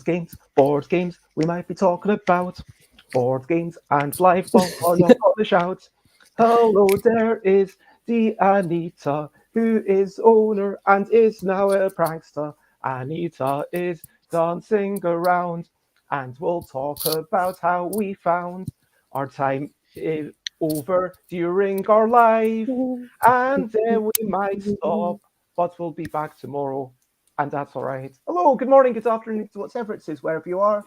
Games. Board games. We might be talking about board games and live ball. All you've got to shout. Hello, there is the Anita, who is owner and is now a prankster. Anita is dancing around, and we'll talk about how we found our time over during our life, and then we might stop, but we'll be back tomorrow, and that's all right. Hello, good morning, good afternoon, whatever it is, wherever you are.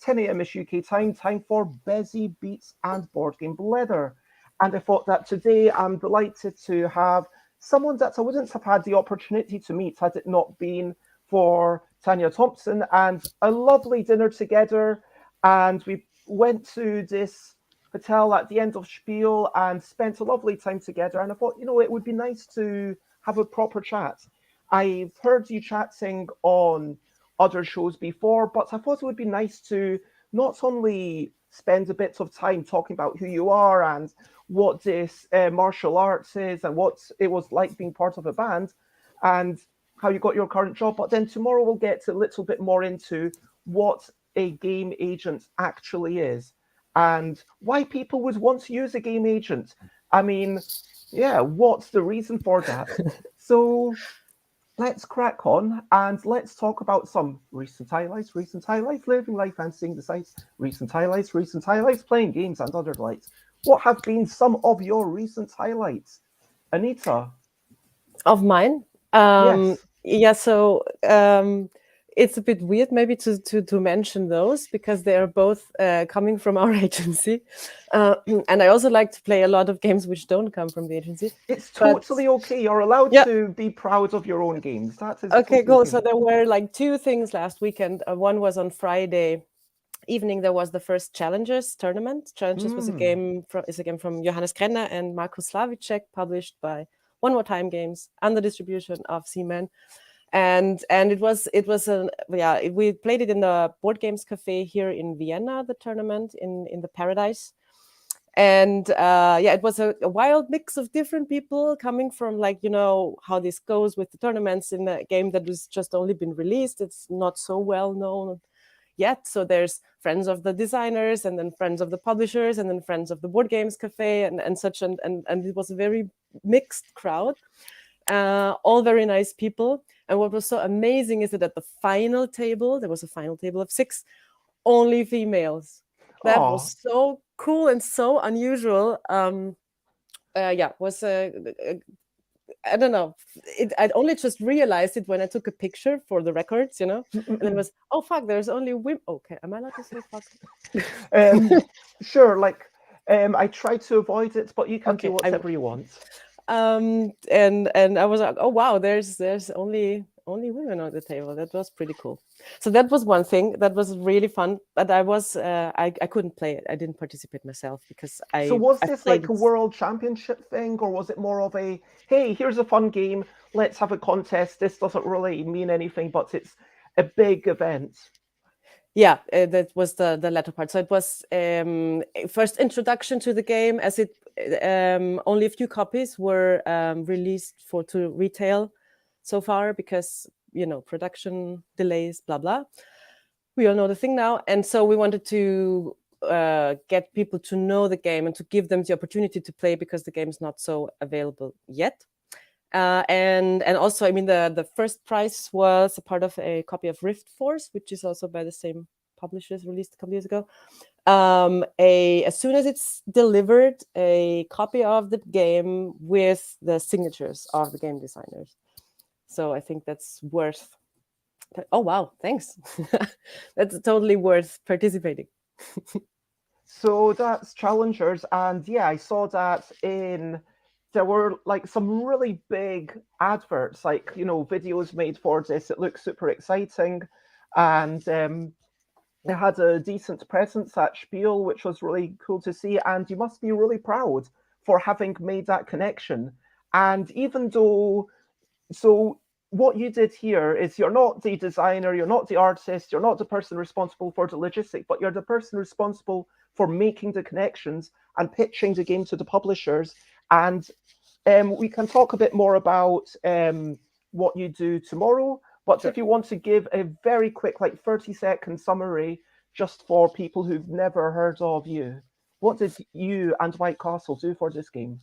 10 a.m. is UK time, time for Busy Beats and Board Game Blether. And I thought that today I'm delighted to have someone that I wouldn't have had the opportunity to meet had it not been for Tanya Thompson, and a lovely dinner together. And we went to this hotel at the end of Spiel and spent a lovely time together. And I thought, it would be nice to have a proper chat. I've heard you chatting on other shows before, but I thought it would be nice to not only spend a bit of time talking about who you are and what this martial arts is and what it was like being part of a band and how you got your current job, but then tomorrow we'll get a little bit more into what a game agent actually is and why people would want to use a game agent. I mean, yeah, what's the reason for that? So let's crack on and let's talk about some recent highlights, living life and seeing the sights, recent highlights, playing games and other delights. What have been some of your recent highlights? Anita? Of mine? Yes. Yeah, so it's a bit weird maybe to mention those because they are both coming from our agency. And I also like to play a lot of games which don't come from the agency. It's totally okay. You're allowed to be proud of your own games. That is okay, totally cool. okay. So there were like two things last weekend. One was on Friday evening. There was the first Challengers tournament. Challengers was a game from Johannes Krenner and Markus Slavicek, published by One More Time Games under distribution of Seaman. And it was we played it in the Board Games Cafe here in Vienna, the tournament in the Paradise. And it was a wild mix of different people coming from, like, how this goes with the tournaments in a game that was just only been released. It's not so well known yet. So there's friends of the designers and then friends of the publishers and then friends of the Board Games Cafe and such. And it was a very mixed crowd, all very nice people. And what was so amazing is that at the final table, there was a final table of 6, only females. That was so cool and so unusual. Was I don't know. I'd only just realized it when I took a picture for the records, and it was, oh fuck, there's only women. Okay, am I allowed to say fuck? Sure, I try to avoid it, but you can do whatever you want. And I was like, oh wow, there's only women on the table. That was pretty cool. So that was one thing that was really fun. But I was I couldn't play it. I didn't participate myself because So was this like a world championship thing, or was it more of a, hey, here's a fun game, let's have a contest. This doesn't really mean anything, but it's a big event. Yeah, that was the latter part. So it was first introduction to the game, as it only a few copies were released to retail so far because, production delays, blah, blah. We all know the thing now. And so we wanted to get people to know the game and to give them the opportunity to play because the game is not so available yet. And also, I mean, the first prize was a part of a copy of Rift Force, which is also by the same publishers, released a couple years ago. As soon as it's delivered, a copy of the game with the signatures of the game designers. So I think that's worth. Oh wow, thanks. That's totally worth participating. So that's Challengers, and yeah, I saw that there were like some really big adverts, like, videos made for this. It looks super exciting, and it had a decent presence at Spiel, which was really cool to see. And you must be really proud for having made that connection. And even though, so what you did here is you're not the designer, you're not the artist, you're not the person responsible for the logistics, but you're the person responsible for making the connections and pitching the game to the publishers. And we can talk a bit more about what you do tomorrow. But Sure. if you want to give a very quick, like 30-second summary, just for people who've never heard of you, what did you and White Castle do for this game?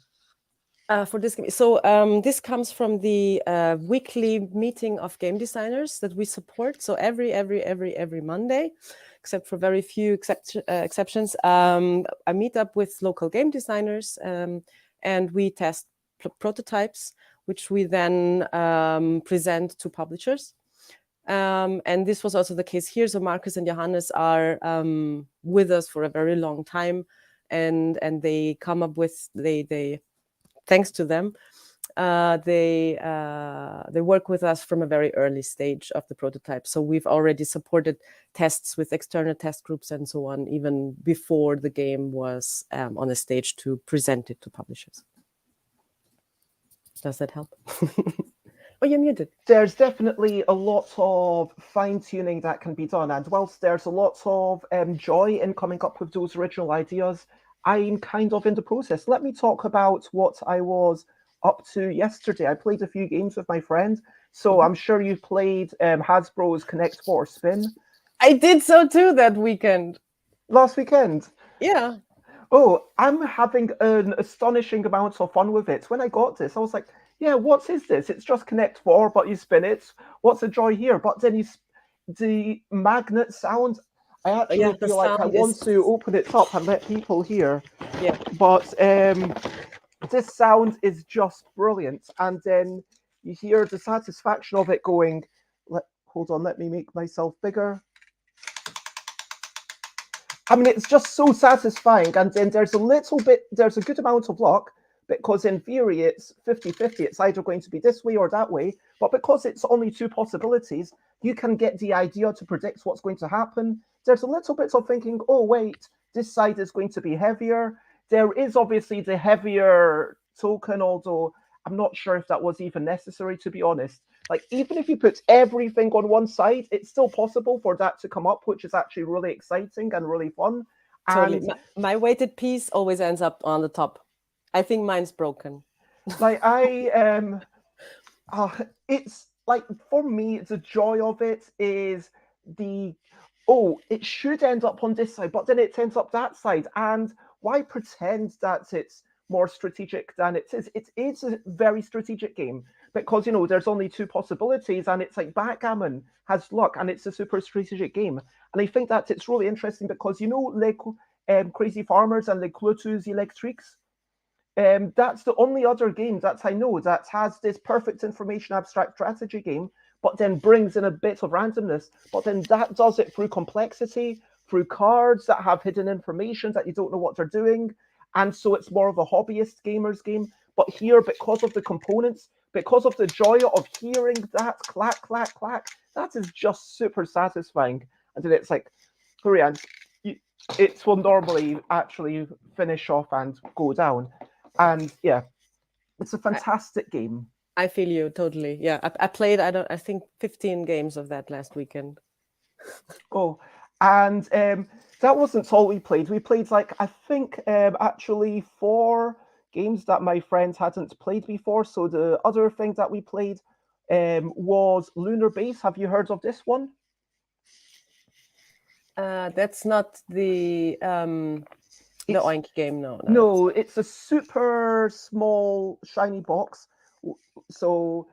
For this game, so this comes from the weekly meeting of game designers that we support. So every Monday, except for very few exceptions, I meet up with local game designers, and we test prototypes, which we then present to publishers. And this was also the case here. So Marcus and Johannes are with us for a very long time, and they come up with they thanks to them, they work with us from a very early stage of the prototype. So we've already supported tests with external test groups and so on, even before the game was on a stage to present it to publishers. Does that help? Oh, you're muted. There's definitely a lot of fine-tuning that can be done, and whilst there's a lot of joy in coming up with those original ideas, I'm kind of in the process. Let me talk about what I was up to yesterday. I played a few games with my friend, so I'm sure you've played Hasbro's Connect 4 Spin. I did so too that weekend. Last weekend? Yeah. Oh, I'm having an astonishing amount of fun with it. When I got this, I was like, yeah, what is this? It's just Connect 4, but you spin it. What's the joy here? But then the magnet sound, I actually feel like I want to open it up and let people hear. Yeah. But this sound is just brilliant. And then you hear the satisfaction of it going, hold on, let me make myself bigger. I mean, it's just so satisfying. And then there's a good amount of luck, because in theory it's 50-50. It's either going to be this way or that way. But because it's only two possibilities, you can get the idea to predict what's going to happen. There's a little bit of thinking, oh, wait, this side is going to be heavier. There is obviously the heavier token, although I'm not sure if that was even necessary, to be honest. Like, even if you put everything on one side, it's still possible for that to come up, which is actually really exciting and really fun. Totally. And my weighted piece always ends up on the top. I think mine's broken. Like, it's like, for me, the joy of it is it should end up on this side, but then it ends up that side. And why pretend that it's more strategic than it is? It is a very strategic game because, there's only two possibilities, and it's like backgammon has luck, and it's a super strategic game. And I think that it's really interesting because, Crazy Farmers and Les Clotus Electriques, that's the only other game that I know that has this perfect information abstract strategy game, but then brings in a bit of randomness. But then that does it through complexity, through cards that have hidden information that you don't know what they're doing. And so it's more of a hobbyist gamer's game. But here, because of the components, because of the joy of hearing that clack, clack, clack, that is just super satisfying. And then it's like, hurry, and it will normally actually finish off and go down. And yeah, it's a fantastic game. I feel you totally. Yeah, I played, I think 15 games of that last weekend. Oh, and that wasn't all we played. We played, like, I think actually 4 games that my friends hadn't played before. So the other thing that we played was Lunar Base. Have you heard of this one? That's not the Oink game, no. No, it's a super small, shiny box. So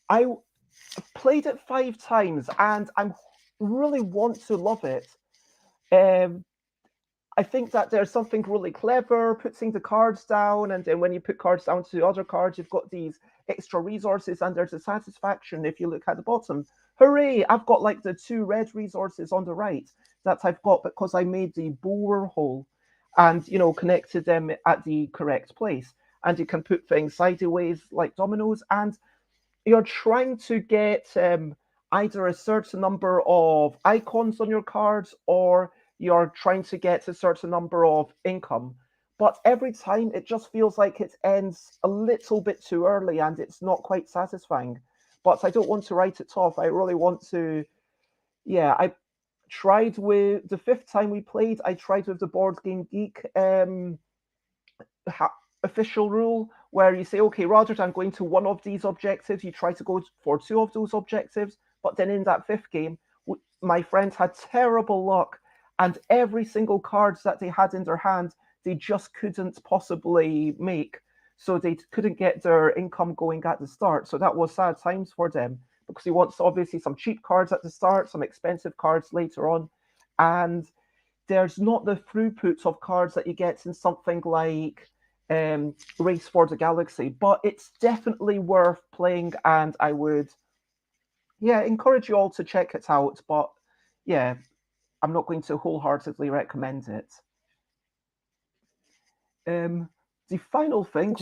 I played it 5 times, and I really want to love it. I think that there's something really clever putting the cards down, and then when you put cards down to other cards, you've got these extra resources, and there's a satisfaction if you look at the bottom. Hooray! I've got like the 2 red resources on the right that I've got because I made the bore hole and, connected them at the correct place. And you can put things sideways like dominoes, and you're trying to get either a certain number of icons on your cards, or you're trying to get a certain number of income. But every time it just feels like it ends a little bit too early and it's not quite satisfying. but I don't want to write it off. I really want to. Yeah, I tried with the fifth time we played. I tried with the Board Game Geek official rule where you say, okay, rather than going to one of these objectives, you try to go for two of those objectives. But then in that fifth game, my friends had terrible luck, and every single cards that they had in their hand, they just couldn't possibly make. So they couldn't get their income going at the start. So that was sad times for them because he wants obviously some cheap cards at the start, some expensive cards later on. And there's not the throughput of cards that you get in something like Race for the Galaxy, but it's definitely worth playing, and I would, encourage you all to check it out. But yeah, I'm not going to wholeheartedly recommend it. The final thing,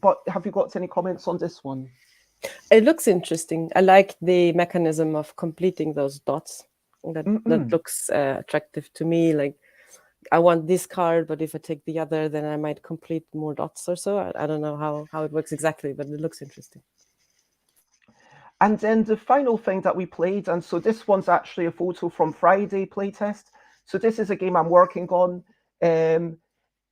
but have you got any comments on this one? It looks interesting. I like the mechanism of completing those dots. That looks attractive to me. Like, I want this card, but if I take the other, then I might complete more dots or so. I don't know how it works exactly, but it looks interesting. And then the final thing that we played, and so this one's actually a photo from Friday playtest. So this is a game I'm working on.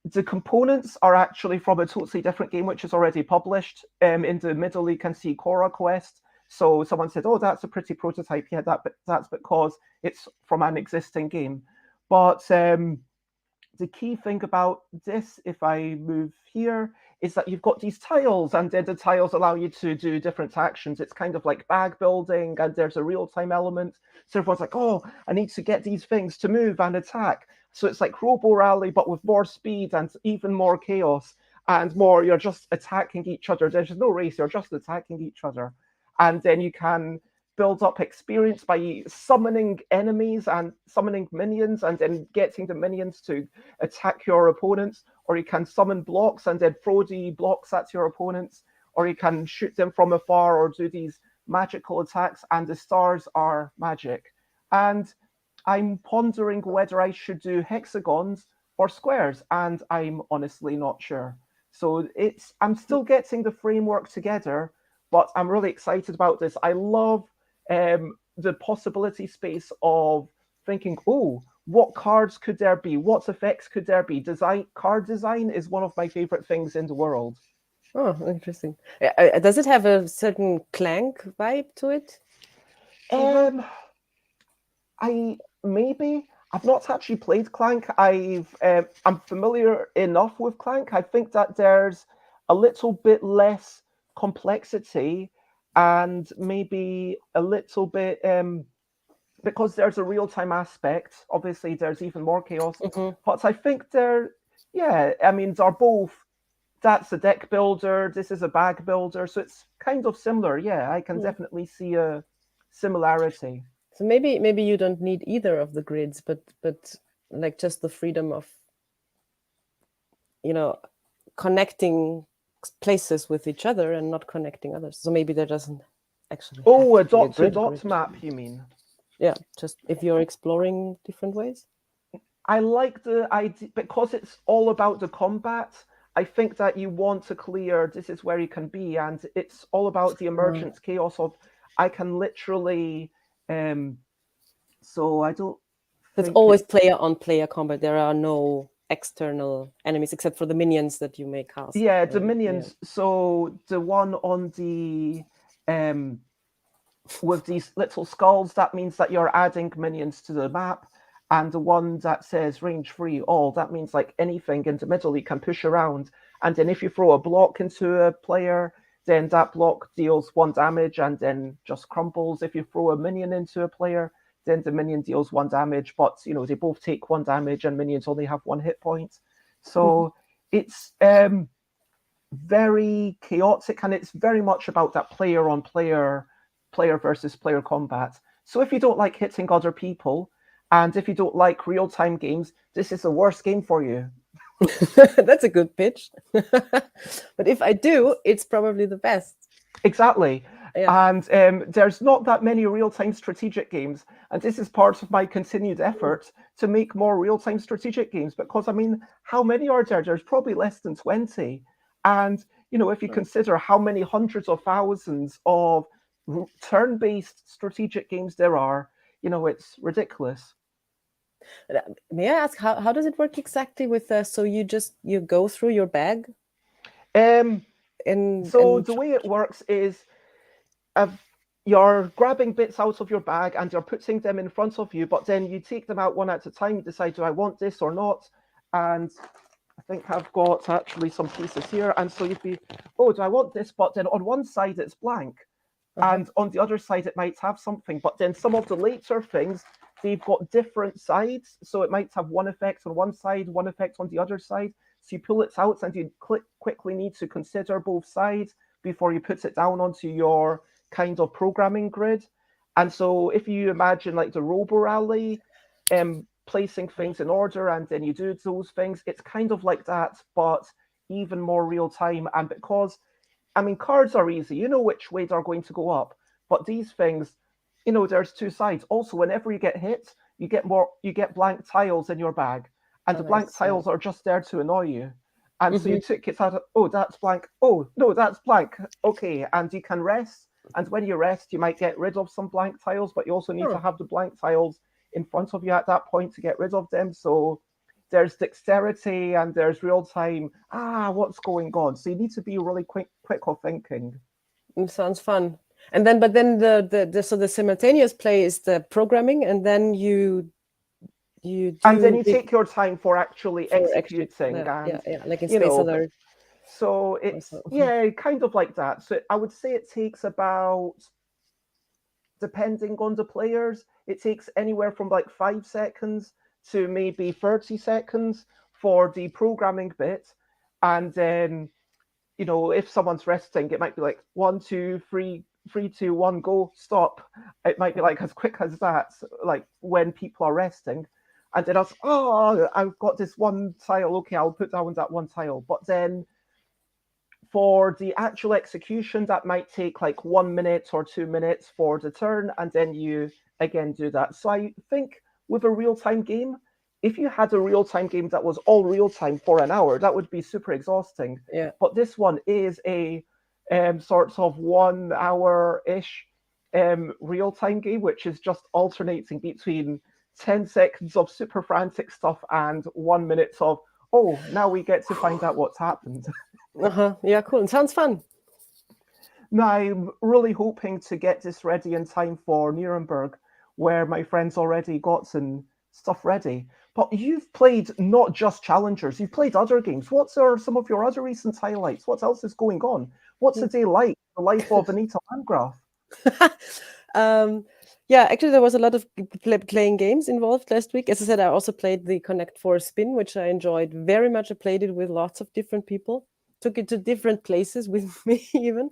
The components are actually from a totally different game, which is already published. In the middle, you can see Cora Quest. So someone said, oh, that's a pretty prototype. Yeah, that's because it's from an existing game. But the key thing about this, if I move here, is that you've got these tiles, and then the tiles allow you to do different actions. It's kind of like bag building, and there's a real-time element. So everyone's like, oh, I need to get these things to move and attack. So it's like Robo Rally, but with more speed and even more chaos and more, you're just attacking each other. There's no race, you're just attacking each other. And then you can build up experience by summoning enemies and summoning minions and then getting the minions to attack your opponents, or you can summon blocks and then throw the blocks at your opponents, or you can shoot them from afar or do these magical attacks, and the stars are magic. And I'm pondering whether I should do hexagons or squares, and I'm honestly not sure. So I'm still getting the framework together, but I'm really excited about this. I love the possibility space of thinking, oh, what cards could there be? What effects could there be? Card design is one of my favorite things in the world. Oh, interesting. Does it have a certain Clank vibe to it? I've not actually played Clank. I'm familiar enough with Clank. I think that there's a little bit less complexity and maybe a little bit because there's a real-time aspect. Obviously, there's even more chaos. But I think they're both. That's a deck builder. This is a bag builder. So it's kind of similar. Yeah, I can definitely see a similarity. So maybe you don't need either of the grids, but like just the freedom of, connecting places with each other and not connecting others. So maybe there doesn't actually. Oh, a dot-to-dot map, you mean? Yeah, just if you're exploring different ways. I like the idea because it's all about the combat. I think that you want to clear, this is where you can be, and it's all about the emergence chaos of, I can literally, so I don't. It's always player-on-player combat. There are no external enemies except for the minions that you may cast. Yeah, the minions. Yeah. So the one on the with these little skulls, that means that you're adding minions to the map. And the one that says range free all, that means like anything in the middle you can push around. And then if you throw a block into a player, then that block deals 1 damage and then just crumbles. If you throw a minion into a player, then the minion deals 1 damage. But, they both take 1 damage and minions only have 1 hit point. So it's very chaotic, and it's very much about that player on player versus player combat. So if you don't like hitting other people, and if you don't like real-time games, this is the worst game for you. That's a good pitch. But if I do, it's probably the best. Exactly. Yeah. And there's not that many real-time strategic games. And this is part of my continued effort to make more real-time strategic games. Because, how many are there? There's probably less than 20. And if you consider how many hundreds of thousands of turn-based strategic games there are, it's ridiculous. May I ask how does it work exactly with so you go through your bag Um, and so the way it works is, you're grabbing bits out of your bag and you're putting them in front of you, but then you take them out one at a time. You decide, do I want this or not? And I think I've got actually some pieces here. And so you'd be, oh, do I want this? But then on one side it's blank. And on the other side it might have something. But then some of the later things, they've got different sides. So it might have one effect on one side, one effect on the other side. So you pull it out and you quickly need to consider both sides before you put it down onto your kind of programming grid. And so if you imagine like the Robo Rally, placing things in order and then you do those things, it's kind of like that, but even more real time. And because, cards are easy, you know which way they're going to go up, but these things, there's two sides. Also, whenever you get hit, you get blank tiles in your bag, and the blank tiles are just there to annoy you. And so you took it out, oh, that's blank. Oh, no, that's blank. Okay, and you can rest. And when you rest, you might get rid of some blank tiles, but you also need to have the blank tiles in front of you at that point to get rid of them. So there's dexterity and there's real time. What's going on? So you need to be really quick of thinking. It sounds fun. And then, but then the simultaneous play is the programming, and then you do, and then you take your time for actually executing. Like in Space Alert. So it's kind of like that. So I would say it takes about, depending on the players, it takes anywhere from like 5 seconds to maybe 30 seconds for the programming bit. And then, if someone's resting, it might be like 1, 2, 3, 3, 2, 1, go, stop. It might be like as quick as that, like when people are resting. And then I've got this one tile. Okay, I'll put down that one tile. But then for the actual execution, that might take like 1 minute or 2 minutes for the turn, and then you again do that. So I think with a real-time game, if you had a real-time game that was all real-time for an hour, that would be super exhausting. Yeah. But this one is a sort of 1 hour-ish real-time game, which is just alternating between 10 seconds of super frantic stuff and 1 minute of, oh, now we get to find out what's happened. Yeah, cool. It sounds fun. Now, I'm really hoping to get this ready in time for Nuremberg, where my friends already got some stuff ready. But you've played not just Challengers, you've played other games. What are some of your other recent highlights? What else is going on? What's a day like, the life of Anita Landgraf? Yeah, actually, there was a lot of playing games involved last week. As I said, I also played the Connect 4 Spin, which I enjoyed very much. I played it with lots of different people, took it to different places with me even.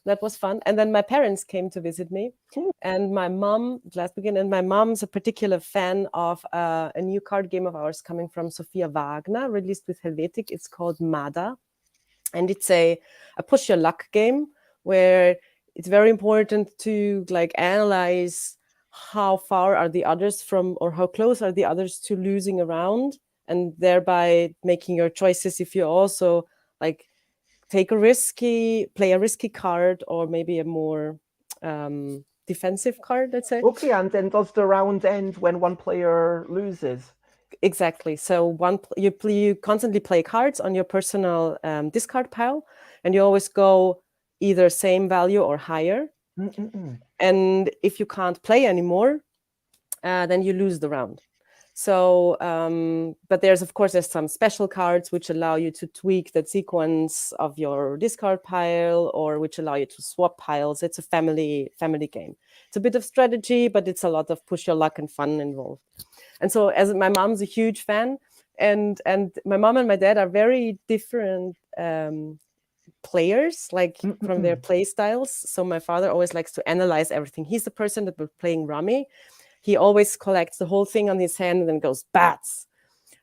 That was fun. And then my parents came to visit me, and my mom last weekend. And my mom's a particular fan of a new card game of ours coming from Sophia Wagner, released with Helvetic. It's called Mada, and it's a push your luck game where it's very important to like analyze how far are the others from, or how close are the others to losing a round, and thereby making your choices if you also like play a risky card, or maybe a more defensive card, let's say. Okay, and then does the round end when one player loses? Exactly. So you constantly play cards on your personal discard pile, and you always go either same value or higher. And if you can't play anymore, then you lose the round. So, but there's some special cards which allow you to tweak that sequence of your discard pile, or which allow you to swap piles. It's a family game. It's a bit of strategy, but it's a lot of push your luck and fun involved. And so, as my mom's a huge fan, and my mom and my dad are very different players, like from their play styles. So my father always likes to analyze everything. He's the person that was playing Rummy. He always collects the whole thing on his hand and then goes bats.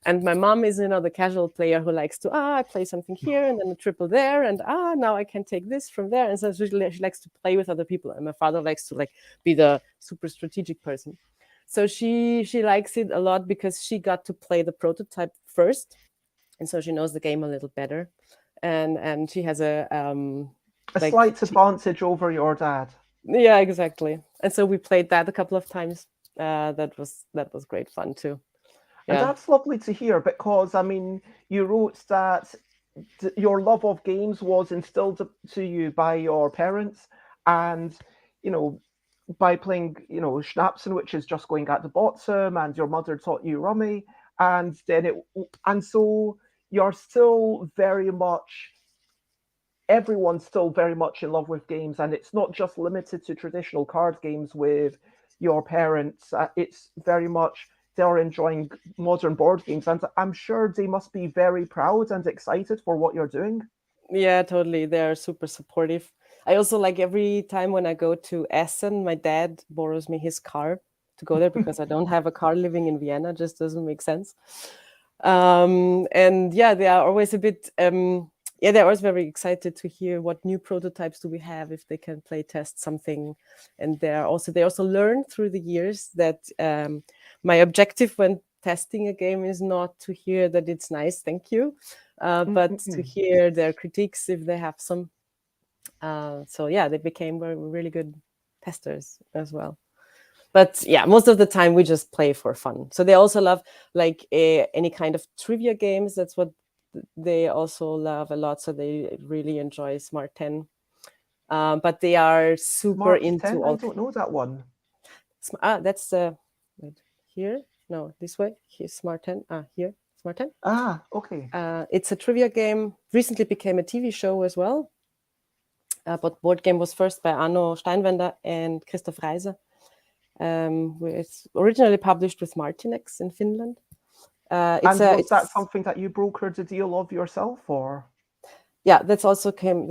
And my mom is the casual player who likes to I play something here and then a triple there, and now I can take this from there. And so she likes to play with other people. And my father likes to be the super strategic person. So she likes it a lot because she got to play the prototype first, and so she knows the game a little better. and she has a A like slight advantage over your dad. yeah, exactly. And so we played that a couple of times. That was great fun too. And Yeah. that's lovely to hear because, I mean, you wrote that your love of games was instilled to you by your parents, and, you know, by playing, Schnapsen, which is just going at the bottom, and your mother taught you Rummy, and and so you're still very much, everyone's still very much in love with games, and it's not just limited to traditional card games with your parents. It's very much they're enjoying modern board games, and I'm sure they must be very proud and excited for what you're doing. Yeah, totally. They're super supportive. I also like every time when I go to Essen, my dad borrows me his car to go there because I don't have a car living in Vienna. Just doesn't make sense. And yeah, they are always a bit. Yeah, they're always very excited to hear what new prototypes do we have if they can play test something. And they also learn through the years that my objective when testing a game is not to hear that it's nice, thank you, but to Mm-mm. hear their critiques if they have some. So yeah, they became really good testers as well. But yeah, most of the time we just play for fun. So they also love like any kind of trivia games. That's what they also love a lot. So they really enjoy Smart 10. But they are super Smart into 10? I all. don't know that one. That's wait, here. No, this way. Here's Smart 10. Here, Smart 10. Ah, okay. It's a trivia game. Recently became a TV show as well. But board game was first by Arno Steinwender and Christoph Reiser. It's originally published with Martinex in Finland. And was that something that you brokered the deal of yourself, or? Yeah, that also came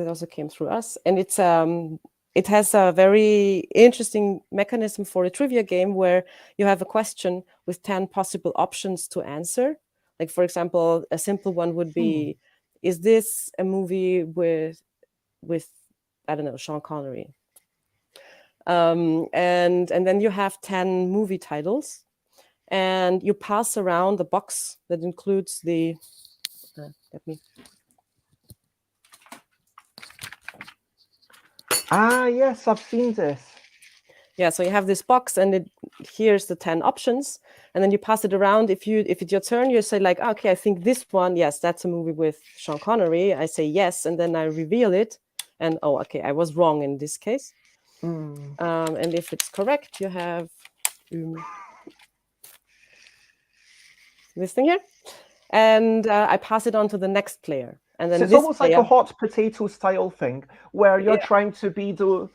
through us, and it has a very interesting mechanism for a trivia game where you have a question with 10 possible options to answer. Like, for example, a simple one would Hmm. be, is this a movie with I don't know, Sean Connery? And then you have 10 movie titles, and you pass around the box that includes the let me Ah, yes, I've seen this. yeah, so you have this box, and here's the 10 options, and then you pass it around. If it's your turn, you say like, okay, I think this one, yes, that's a movie with Sean Connery. I say yes, and then I reveal it, and oh, okay, I was wrong in this case. Hmm. And if it's correct, you have this thing here, and I pass it on to the next player, and So then it's this almost like a player. hot potato style thing where you're Yeah, trying to be the,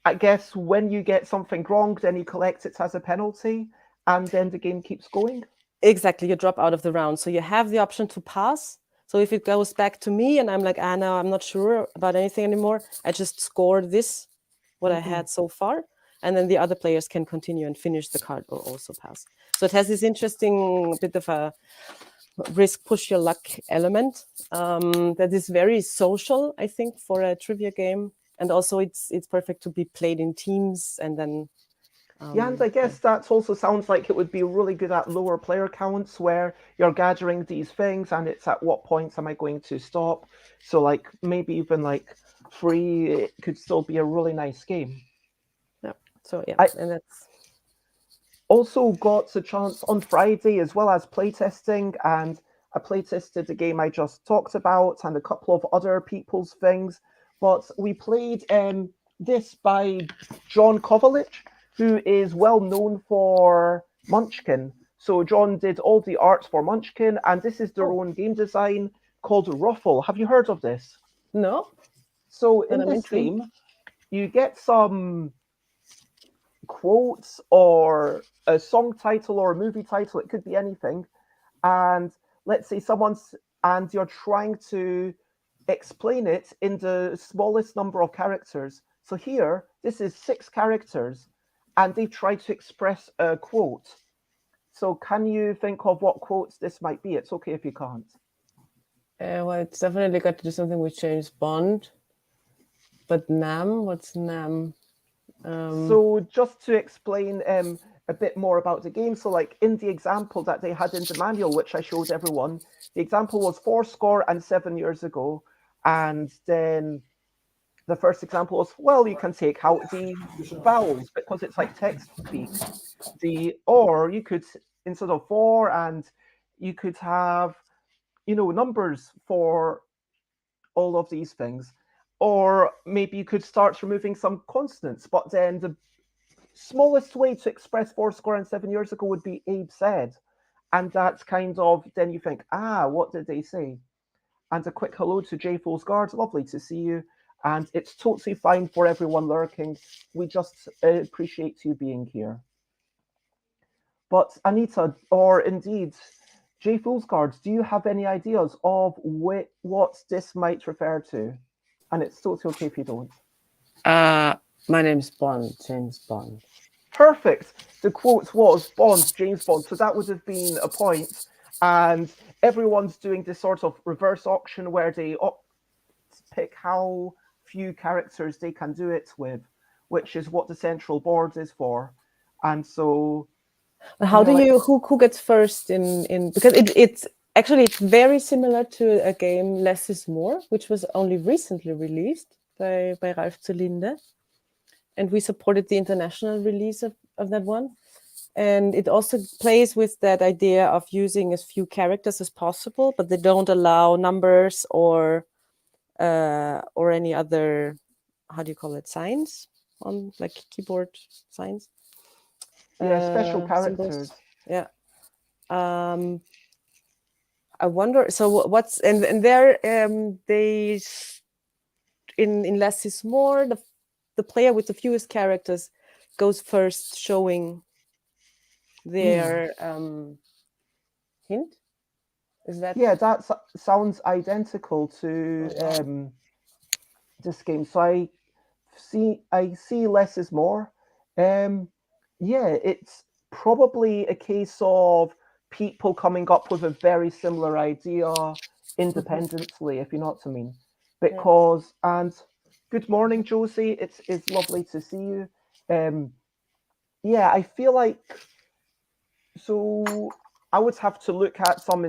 I guess, when you get something wrong, then you collect it as a penalty, and then the game keeps going. exactly, you drop out of the round, so you have the option to pass. So if it goes back to me and I'm like, no, I'm not sure about anything anymore, I just score this, what I Mm-mm. had so far, and then the other players can continue and finish the card or also pass. So it has this interesting bit of a risk push your luck element that is very social, I think, for a trivia game, and also it's perfect to be played in teams, and then Yeah, and I yeah. guess that also sounds like it would be really good at lower player counts where you're gathering these things and it's at what points am I going to stop. So, like, maybe even like free, it could still be a really nice game. Yeah. So yeah, I and that's also got a chance on Friday as well as playtesting, and I playtested the game I just talked about and a couple of other people's things. But we played this by John Kovalich, who is well known for Munchkin. So John did all the art for Munchkin, and this is their oh own game design called Ruffle. Have you heard of this? no, So but in I'm this intrigued. game, you get some quotes or a song title or a movie title, it could be anything, and let's say someone's, and you're trying to explain it in the smallest number of characters. So here, this is 6 characters, and they try to express a quote. So can you think of what quotes this might be? It's okay if you can't. Well, it's definitely got to do something with James Bond. But Nam, what's Nam? Um, So just to explain, a bit more about the game. So like in the example that they had in the manual, which I showed everyone, the example was 7 years ago. And then the first example was, well, you can take out the vowels because it's like text speak. Or you could, instead of 4, and you could have, numbers for all of these things. Or maybe you could start removing some consonants, but then the smallest way to express 7 years ago would be Abe said. And that's kind of, then you think, what did they say? And a quick hello to Jay Guard. Lovely to see you. And it's totally fine for everyone lurking. We just appreciate you being here. But Anita, or indeed Jay Guard, do you have any ideas of what this might refer to? And it's totally okay if you don't. My name's Bond, James Bond. Perfect. The quote was Bond, James Bond. So that would have been a point. And everyone's doing this sort of reverse auction where they pick how few characters they can do it with, which is what the central board is for. And so, how do you who gets first in because it's actually it's very similar to a game Less is More, which was only recently released by Ralf Zerlinde, and we supported the international release of that one. And it also plays with that idea of using as few characters as possible, but they don't allow numbers or any other, how do you call it, signs on like keyboard signs. Special characters. Symbols. Yeah. I wonder. So what's and there they in Less is More, the player with the fewest characters goes first, showing their hint. Is that? Yeah, that sounds identical to this game. So I see Less is More. Yeah, it's probably a case of people coming up with a very similar idea independently, if you know what I mean. Because and good morning, Josie. It's lovely to see you. Yeah, I feel like so I would have to look at some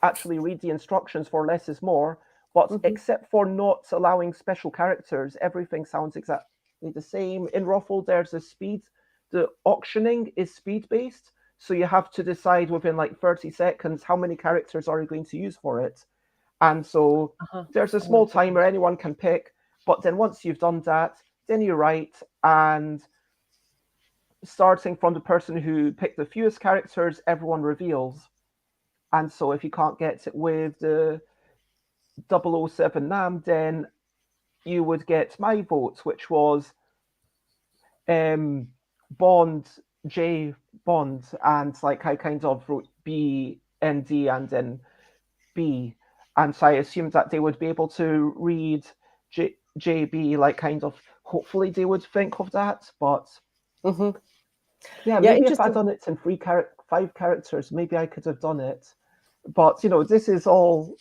actually read the instructions for Less is More, but except for not allowing special characters, everything sounds exactly the same. In Ruffle, there's a speed. The auctioning is speed based, so you have to decide within like 30 seconds how many characters are you going to use for it. And so there's a small timer anyone can pick, but then once you've done that, then you write, and starting from the person who picked the fewest characters, everyone reveals. And so if you can't get it with the 007 Nam, then you would get my vote, which was Bond, J Bond, and like I kind of wrote B, N, D, and then B. And so I assumed that they would be able to read JB, like kind of, hopefully they would think of that, but yeah, maybe if I'd done it in 5 characters, maybe I could have done it. But, this is all,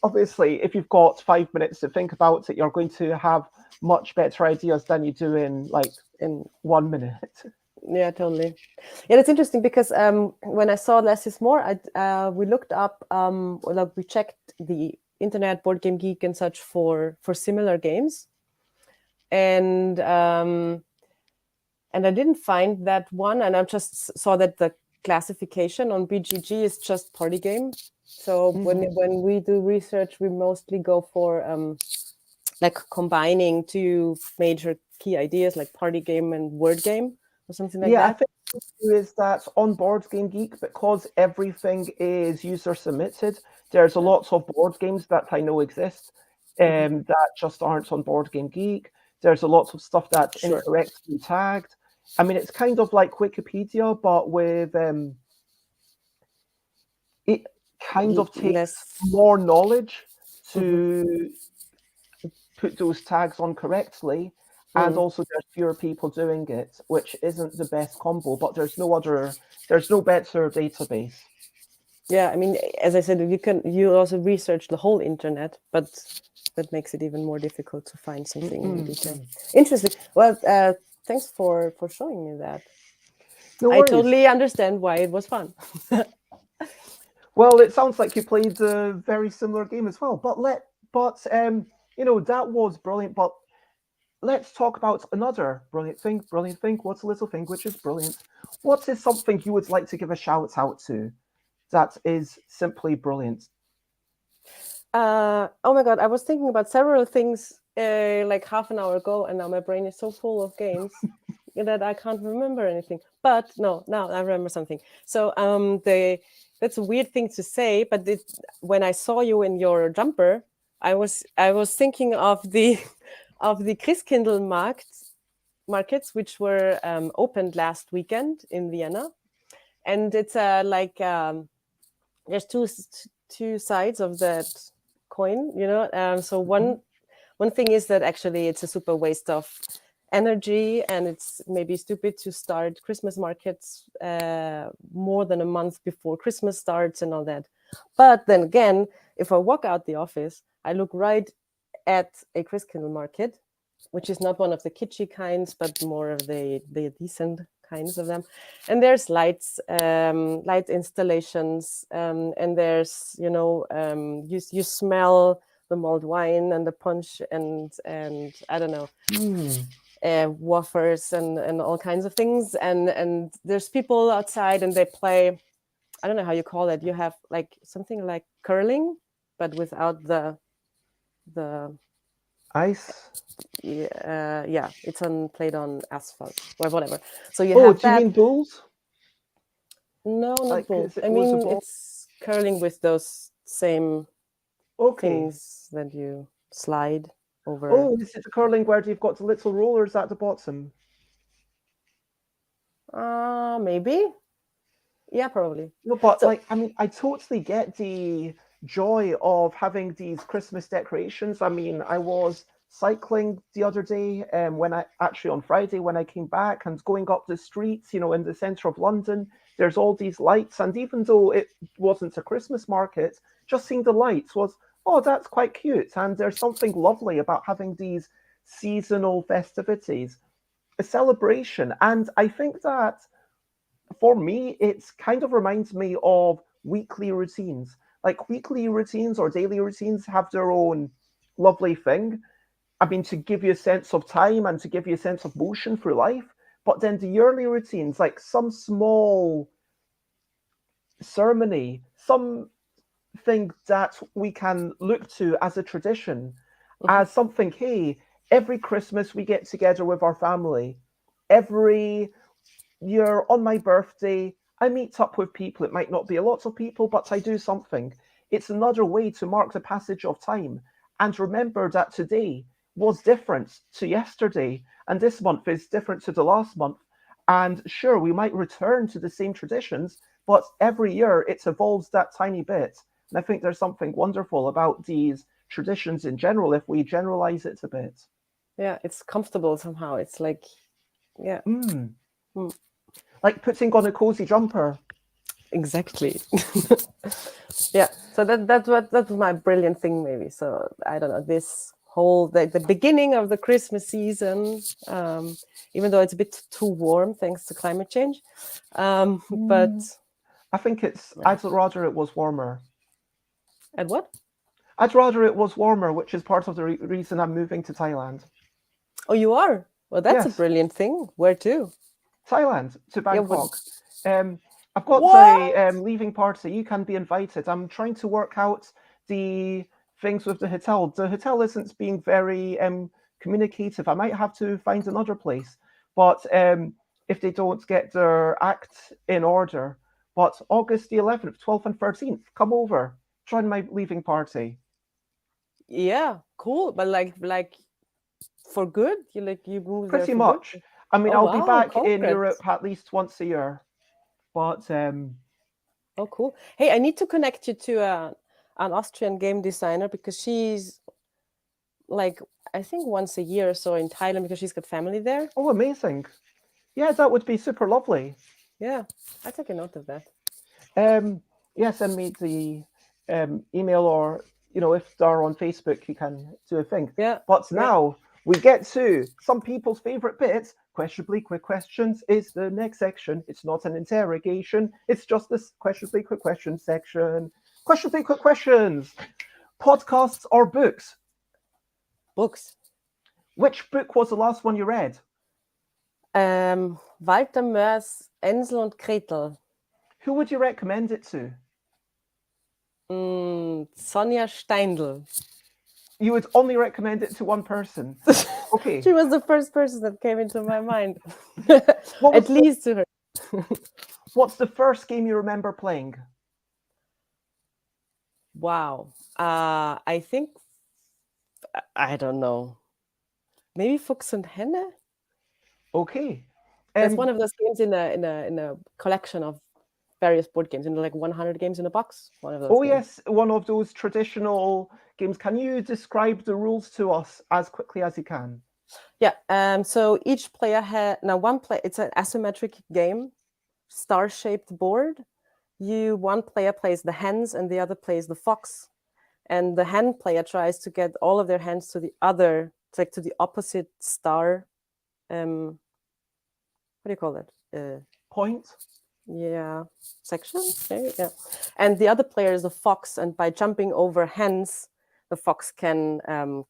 obviously, if you've got 5 minutes to think about it, you're going to have much better ideas than you do in 1 minute. Yeah, totally. Yeah, that's interesting because when I saw Less is More, we looked up, we checked the internet, Board Game Geek and such for similar games, and I didn't find that one, and I just saw that the classification on BGG is just party game. So when we do research, we mostly go for like combining 2 major key ideas like party game and word game or something like that. Yeah, I think the issue is that on Board Game Geek, because everything is user submitted, there's a lot of board games that I know exist that just aren't on Board Game Geek. There's a lot of stuff that's incorrectly tagged. I mean, it's kind of like Wikipedia, but with it kind of takes more knowledge to put those tags on correctly. And also there's fewer people doing it, which isn't the best combo, but there's no better database. Yeah, I mean, as I said, you also research the whole internet, but that makes it even more difficult to find something in detail. Interesting. Well, thanks for showing me that. No I worries. totally understand why it was fun. Well, it sounds like you played a very similar game as well. That was brilliant. But let's talk about another brilliant thing. Brilliant thing. What's a little thing which is brilliant? What is something you would like to give a shout out to that is simply brilliant? Oh my god, I was thinking about several things like half an hour ago, and now my brain is so full of games that I can't remember anything. But no, now I remember something. So that's a weird thing to say, but when I saw you in your jumper, I was thinking of the of the markets which were opened last weekend in Vienna, and it's there's two sides of that coin, so one thing is that actually it's a super waste of energy, and it's maybe stupid to start Christmas markets more than a month before Christmas starts and all that. But then again, if I walk out the office, I look right at a Christkindl market, which is not one of the kitschy kinds, but more of the decent kinds of them. And there's light installations, and there's you smell the mulled wine and the punch and I don't know, wafers and all kinds of things. And there's people outside and they play. I don't know how you call it. You have like something like curling, but without the Ice. yeah, it's played on asphalt or whatever. So you Oh, have do you that. mean bulls? No, not Like, both. is it I was a mean, ball? it's curling with those same Okay. things that you slide over. Oh, this is the curling where you've got the little rollers at the bottom. Maybe. Yeah, probably. No, but So, like, I mean, I totally get the joy of having these Christmas decorations. I mean, I was cycling the other day, when I actually on Friday when I came back and going up the streets, in the center of London, there's all these lights, and even though it wasn't a Christmas market, just seeing the lights was, oh, that's quite cute. And there's something lovely about having these seasonal festivities, a celebration, and I think that for me, it's kind of reminds me of weekly routines. Like weekly routines or daily routines have their own lovely thing. I mean, to give you a sense of time and to give you a sense of motion through life. But then the yearly routines, like some small ceremony, something that we can look to as a tradition, mhm. as something, hey, every Christmas we get together with our family. Every year on my birthday, I meet up with people. It might not be a lot of people, but I do something. It's another way to mark the passage of time and remember that today was different to yesterday, and this month is different to the last month. And sure, we might return to the same traditions, but every year it evolves that tiny bit. And I think there's something wonderful about these traditions in general if we generalize it a bit. Yeah, it's comfortable somehow. It's like, yeah, Mm, mm, like putting on a cozy jumper. exactly. Yeah, so that was my brilliant thing, maybe. So I don't know, this whole the beginning of the Christmas season, even though it's a bit too warm thanks to climate change, but Mm, I think yeah. I'd rather it was warmer. And what? I'd rather it was warmer, which is part of the reason I'm moving to Thailand. Oh, you are? Well, that's a Yes, brilliant thing. Where to? Thailand to Yeah, Bangkok. Um, I've got a what? leaving party. You can be invited. I'm trying to work out the things with the hotel. The hotel isn't being very communicative. I might have to find another place. But if they don't get their act in order. But August the 11th, 12th, and 13th, come over. Join my leaving party. Yeah, cool. But like for good? You move there Pretty for good? much. I mean, Oh I'll be wow, back in congrats. Europe at least once a year. But Oh cool. Hey, I need to connect you to an Austrian game designer because she's like I think once a year or so in Thailand because she's got family there. oh, amazing. Yeah, that would be super lovely. Yeah, I take a note of that. Um, yeah, send me the email, or if they're on Facebook, you can do a thing. Yeah, But yeah. now we get to some people's favorite bits. Questionably quick questions is the next section. It's not an interrogation. It's just this questionably quick questions section. Questionably quick questions. Podcasts or books? Books. Which book was the last one you read? Walter Mörs Hänsel und Gretel. Who would you recommend it to? Sonja Steindl. You would only recommend it to one person. Okay. She was the first person that came into my mind. At least to her. What's the first game you remember playing? Wow. I think, I don't know. Maybe Fuchs und Henne? Okay. It's one of those games in a collection of various board games, like 100 games in a box. One of those. Oh games. yes, one of those traditional games. Can you describe the rules to us as quickly as you can? Yeah. So each player has it's an asymmetric game, star-shaped board. One player plays the hens and the other plays the fox, and the hen player tries to get all of their hens to the other, like to the opposite star. What do you call it? Point. Yeah, section. Maybe, yeah. And the other player is the fox, and by jumping over hens, the fox can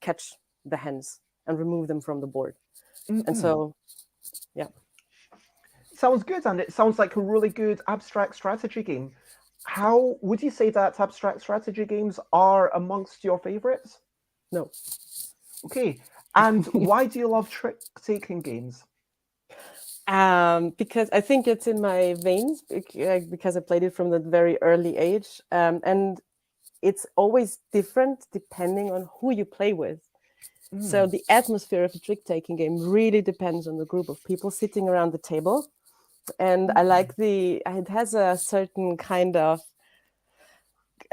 catch the hens and remove them from the board. And so, yeah. Sounds good, and it sounds like a really good abstract strategy game. How would you say that abstract strategy games are amongst your favorites? No. Okay, and why do you love trick-taking games? Because I think it's in my veins, because I played it from the very early age, and it's always different depending on who you play with. So the atmosphere of a trick-taking game really depends on the group of people sitting around the table. And I like it has a certain kind of,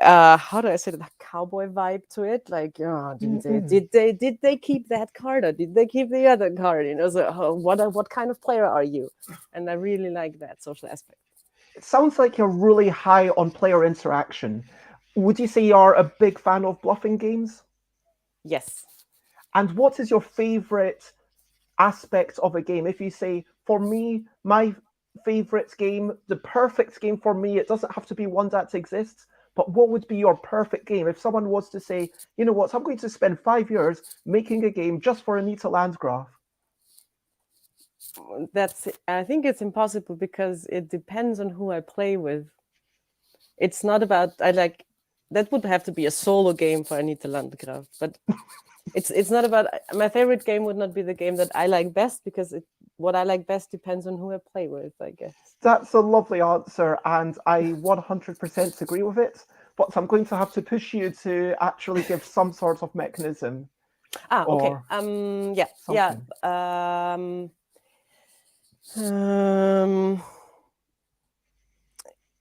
how do I say it, a cowboy vibe to it. Like, did they keep that card, or did they keep the other card? So what kind of player are you? And I really like that social aspect. It sounds like you're really high on player interaction. Would you say you're a big fan of bluffing games? Yes. And what is your favorite aspect of a game? If you say, for me, my favorite game, the perfect game for me, it doesn't have to be one that exists, but what would be your perfect game? If someone was to say, you know what, I'm going to spend 5 years making a game just for Anita Landgraf. I think it's impossible, because it depends on who I play with. It's not about, that would have to be a solo game for Anita Landgraf, but it's not about, my favorite game would not be the game that I like best, because what I like best depends on who I play with, I guess. That's a lovely answer, and I 100% agree with it, but I'm going to have to push you to actually give some sort of mechanism. Okay.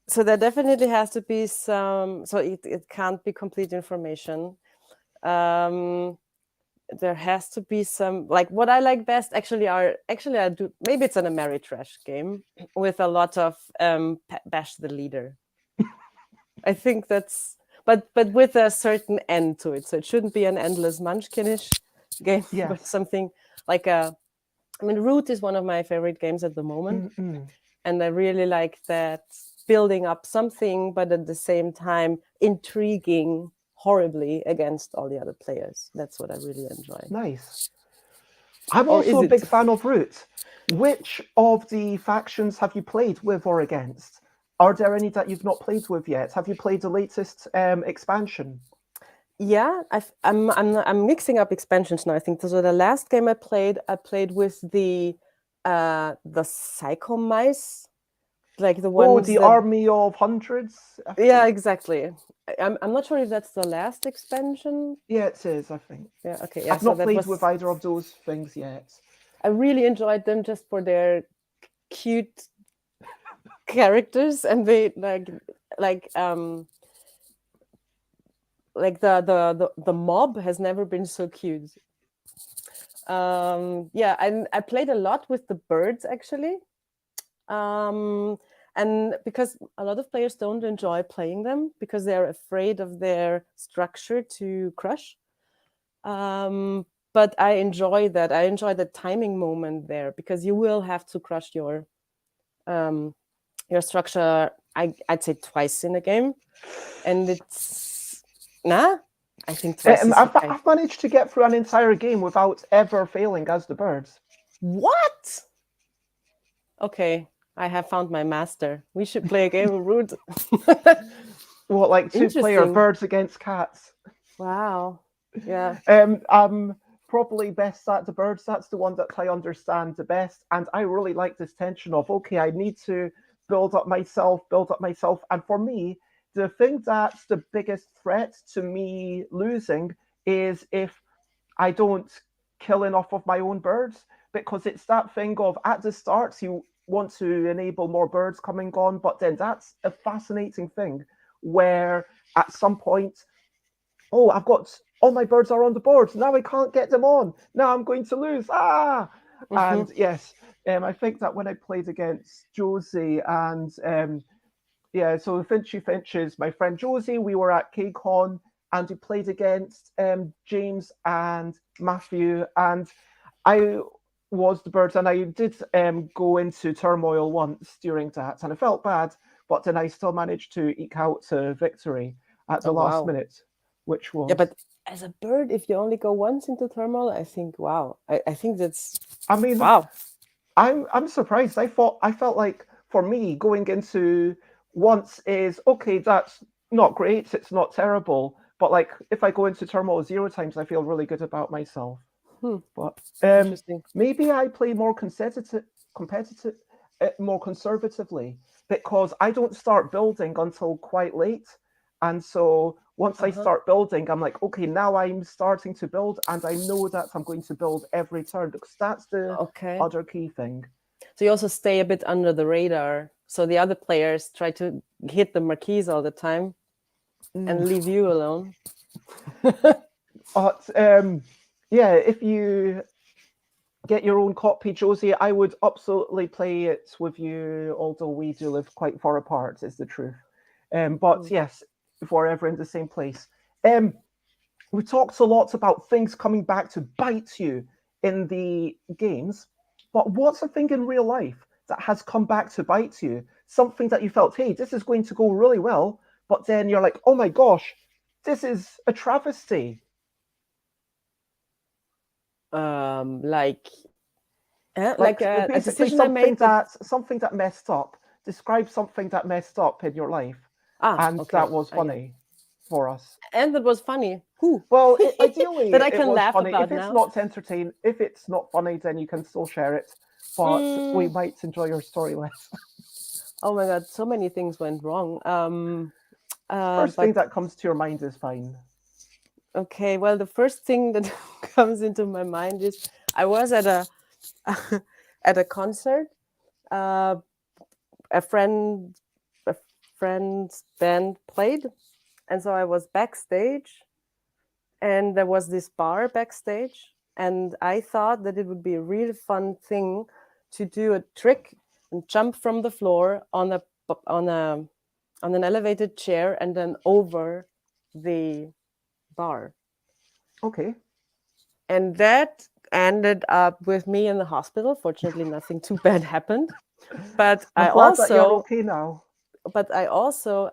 So there definitely has to be some, so it can't be complete information. There has to be some, like, what I like best I do, maybe it's an Ameritrash game with a lot of bash the leader. I think that's, but with a certain end to it. So it shouldn't be an endless munchkinish game, but something like Root is one of my favorite games at the moment. And I really like that, building up something, but at the same time intriguing horribly against all the other players. That's what I really enjoy. Nice. I'm also a big fan of Root. Which of the factions have you played with or against? Are there any that you've not played with yet? Have you played the latest expansion? Yeah, I'm mixing up expansions now. I think so. The last game I played with the Psycho Mice. Like the ones. Oh, the Army of Hundreds? Yeah, exactly. I'm not sure if that's the last expansion. Yeah, it is, I think. Yeah, okay. Yeah, I've not played with either of those things yet. I really enjoyed them just for their cute characters, and they like the mob has never been so cute. Yeah, and I played a lot with the birds, actually. And because a lot of players don't enjoy playing them because they're afraid of their structure to crush. but I enjoy that. I enjoy the timing moment there, because you will have to crush your structure. I'd say twice in a game, and it's I think twice is okay. I've managed to get through an entire game without ever failing as the birds. What? Okay, I have found my master. We should play a game of Root. What, like 2-player Interesting. birds against cats? Wow. Yeah. I'm probably best at the birds. That's the one that I understand the best, and I really like this tension of, okay, I need to build up myself, and for me, the thing that's the biggest threat to me losing is if I don't kill enough of my own birds, because it's that thing of, at the start you want to enable more birds coming on, but then that's a fascinating thing where at some point, oh, I've got all my birds are on the board. Now I can't get them on. Now I'm going to lose. And yes, I think that when I played against Josie and yeah, so Finchy Finches, my friend Josie, we were at KCON and we played against James and Matthew, and I was the birds, and I did go into turmoil once during that, and I felt bad, but then I still managed to eke out a victory at the last minute, which was... Yeah, but as a bird, if you only go once into turmoil, I think, wow. I think that's... I mean, wow. I'm surprised. I felt like, for me, going into once is, okay, that's not great, it's not terrible, but like if I go into turmoil 0 times, I feel really good about myself. But maybe I play more more conservatively, because I don't start building until quite late, and so once I start building, I'm like, okay, now I'm starting to build, and I know that I'm going to build every turn, because that's the other key thing. So you also stay a bit under the radar, so the other players try to hit the marquees all the time and leave you alone. But yeah, if you get your own copy, Josie, I would absolutely play it with you, although we do live quite far apart, is the truth. But yes, if we're ever in the same place. We talked a lot about things coming back to bite you in the games, but what's a thing in real life that has come back to bite you? Something that you felt, hey, this is going to go really well, but then you're like, oh my gosh, this is a travesty. Like a decision something I made something that messed up. Describe something that messed up in your life, and that was funny for us. And it was funny. Well, ideally, that I can it was laugh funny. about If it's now. not entertaining, if it's not funny, then you can still share it. But we might enjoy your story less. Oh my god, so many things went wrong. First thing that comes to your mind is fine. Okay, well, the first thing that comes into my mind is I was at a at a concert. A friend's band played, and so I was backstage, and there was this bar backstage, and I thought that it would be a really fun thing to do a trick and jump from the floor on an elevated chair and then over the bar. Okay. And that ended up with me in the hospital. Fortunately, nothing too bad happened. But I'm glad that you're okay now. But I also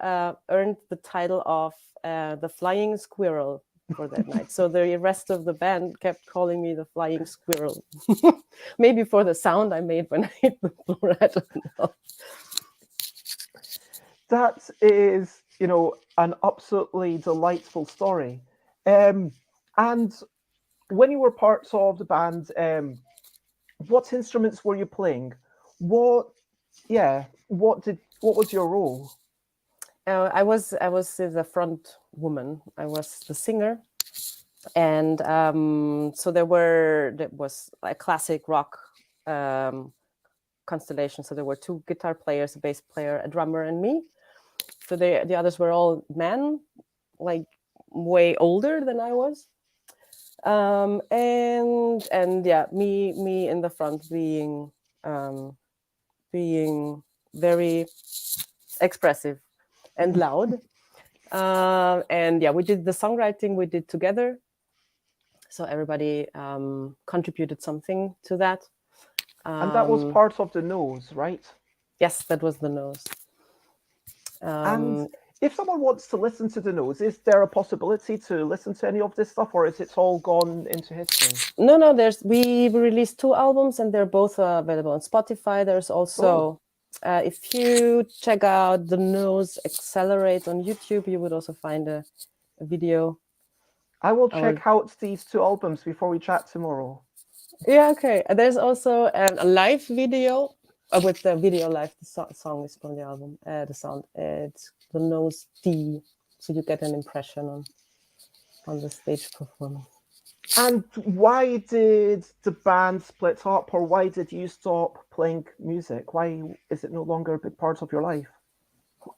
earned the title of the Flying Squirrel for that night. So the rest of the band kept calling me the Flying Squirrel. Maybe for the sound I made when I hit the floor. I don't know. That is, an absolutely delightful story. And when you were part of the band, what instruments were you playing? What was your role? I was the front woman. I was the singer, and so there was a classic rock constellation. So there were 2 guitar players, a bass player, a drummer, and me. So the others were all men, like way older than I was. And yeah, me in the front being very expressive and loud. And yeah, we did the songwriting we did together. So everybody contributed something to that. And that was part of the nose, right? Yes, that was the nose. And if someone wants to listen to the nose, is there a possibility to listen to any of this stuff, or is it all gone into history? No, we released 2 albums, and they're both available on Spotify. There's also, if you check out The Nose Accelerate on YouTube, you would also find a video. I will check out these 2 albums before we chat tomorrow. Yeah, okay. There's also a live video with the video live. The song is from the album. The sound, it's The Nose D, so you get an impression on the stage performance. And why did the band split up, or why did you stop playing music? Why is it no longer a big part of your life?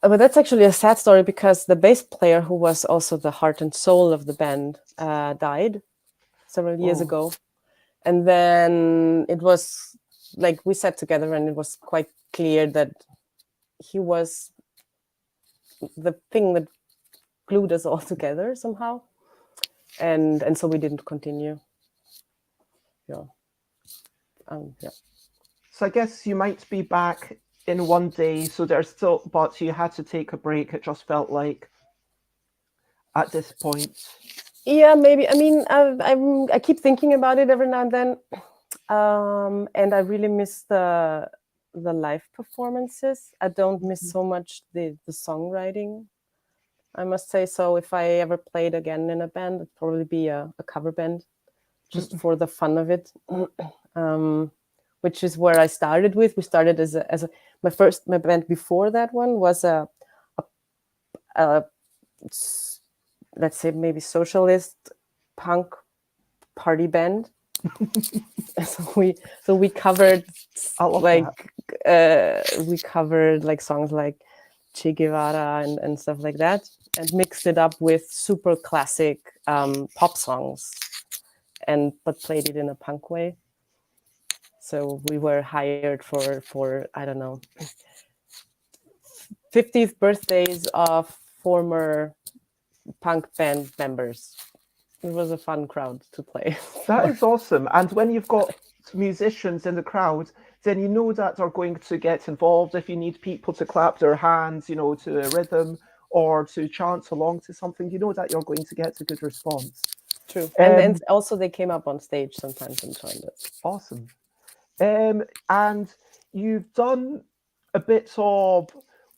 But that's actually a sad story, because the bass player, who was also the heart and soul of the band, died several years ago. And then it was like we sat together, and it was quite clear that he was the thing that glued us all together somehow. And so we didn't continue. Yeah. So I guess you might be back in one day. So there's still, but you had to take a break. It just felt like at this point. Yeah, maybe. I mean, I keep thinking about it every now and then, and I really miss the live performances. I don't miss so much the songwriting, I must say. So if I ever played again in a band, it'd probably be a cover band, just for the fun of it, which is where I started with. We started as a my band before that one was a let's say maybe socialist punk party band. so we covered we covered like songs like Che Guevara and stuff like that, and mixed it up with super classic pop songs, but played it in a punk way. So we were hired for I don't know, 50th birthdays of former punk band members. It was a fun crowd to play. That is awesome. And when you've got musicians in the crowd, then you know that they're going to get involved. If you need people to clap their hands, to a rhythm, or to chant along to something, you know that you're going to get a good response. True. And also they came up on stage sometimes and joined us. Awesome. And you've done a bit of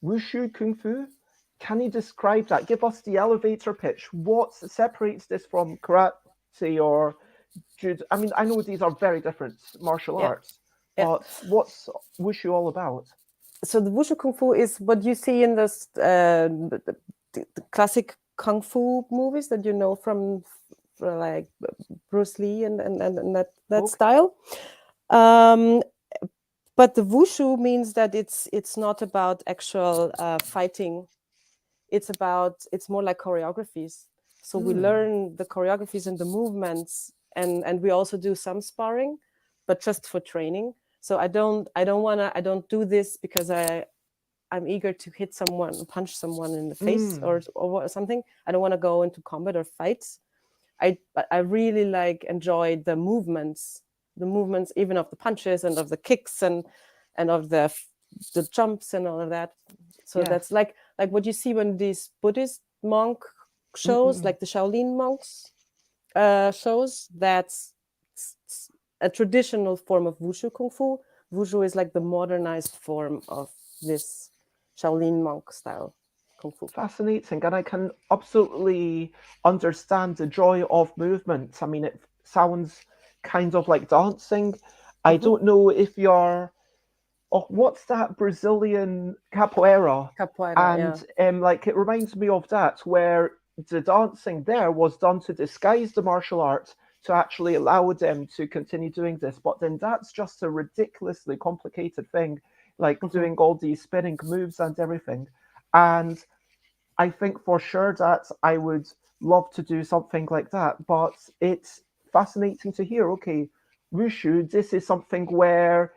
Wushu Kung Fu. Can you describe that? Give us the elevator pitch. What separates this from karate or judo? I mean, I know these are very different martial arts, but what's Wushu all about? So the Wushu Kung Fu is what you see in the classic Kung Fu movies that you know from like Bruce Lee and that style. But the Wushu means that it's not about actual fighting. It's more like choreographies. So we learn the choreographies and the movements, and we also do some sparring, but just for training. So I don't do this because I'm eager to hit someone, punch someone in the face or something. I don't want to go into combat or fights. But I really enjoy the movements even of the punches and of the kicks and of the jumps and all of that. So that's like what you see when these Buddhist monk shows, like the Shaolin monks shows. That's a traditional form of Wushu Kung Fu. Wushu is like the modernized form of this Shaolin monk style Kung Fu. Fascinating, and I can absolutely understand the joy of movement. I mean, it sounds kind of like dancing. I don't know if you're what's that Brazilian capoeira? And it reminds me of that, where the dancing there was done to disguise the martial arts to actually allow them to continue doing this. But then that's just a ridiculously complicated thing, doing all these spinning moves and everything. And I think for sure that I would love to do something like that. But it's fascinating to hear, okay, Wushu, this is something where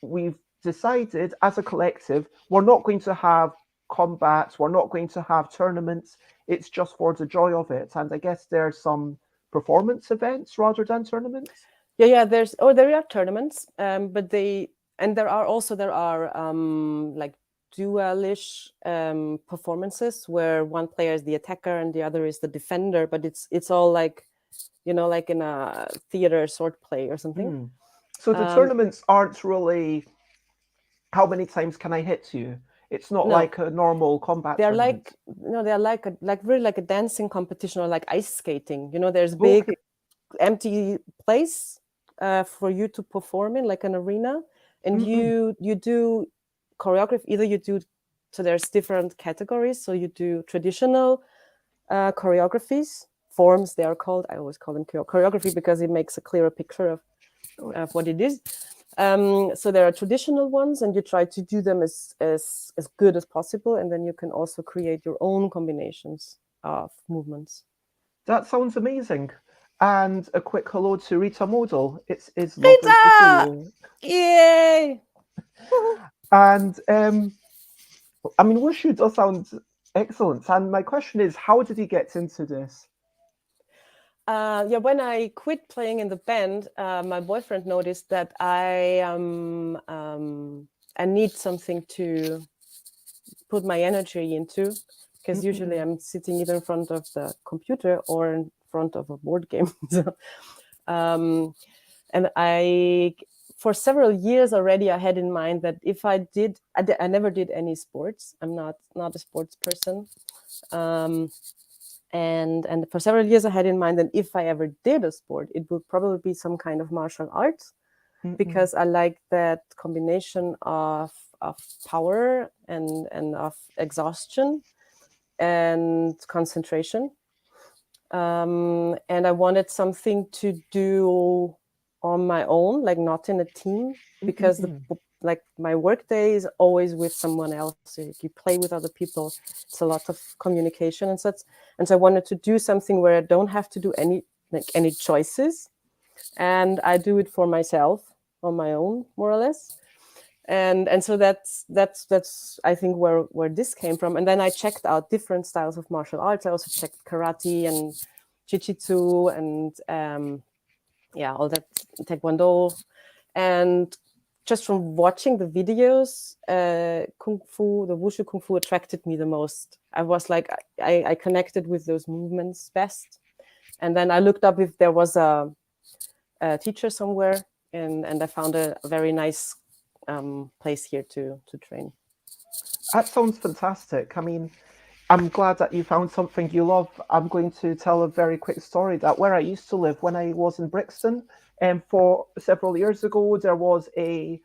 we've decided as a collective, we're not going to have combats, we're not going to have tournaments. It's just for the joy of it. And I guess there's some performance events rather than tournaments? Yeah. There are tournaments, but there are like dualish performances where one player is the attacker and the other is the defender, but it's all like, like in a theater sword play or something. Hmm. So the Um, tournaments aren't really how many times can I hit you? It's not no, like a normal combat they're tournament. like they're like really like a dancing competition or like ice skating. There's big Okay. empty place for you to perform in, like an arena, and Mm-mm. you do choreography. Either you do, so there's different categories. So you do traditional choreographies, forms they are called. I always call them choreography because it makes a clearer picture of what it is. So there are traditional ones, and you try to do them as good as possible, and then you can also create your own combinations of movements. That sounds amazing. And a quick hello to Rita Modal. It's lovely to see Rita! you. Yay! And I mean, Wushu does sound excellent. And my question is, how did he get into this? Yeah, when I quit playing in the band, my boyfriend noticed that I need something to put my energy into, because usually Mm-mm. I'm sitting either in front of the computer or in front of a board game. So, and for several years already, I had in mind that if I never did any sports. I'm not a sports person. Um, and for several years I had in mind that if I ever did a sport, it would probably be some kind of martial arts, Mm-mm. because I like that combination of power and of exhaustion and concentration. And I wanted something to do on my own, like not in a team, because Mm-mm. like my work day is always with someone else. So you play with other people. It's a lot of communication and such. And so I wanted to do something where I don't have to do any choices, and I do it for myself on my own, more or less. And so that's I think where this came from. And then I checked out different styles of martial arts. I also checked karate and jiu-jitsu and all that, taekwondo. And just from watching the videos, kung fu, the wushu kung fu attracted me the most. I was like, I connected with those movements best. And then I looked up if there was a teacher somewhere, and I found a very nice place here to train. That sounds fantastic. I mean, I'm glad that you found something you love. I'm going to tell a very quick story that where I used to live when I was in Brixton, and for several years ago, there was a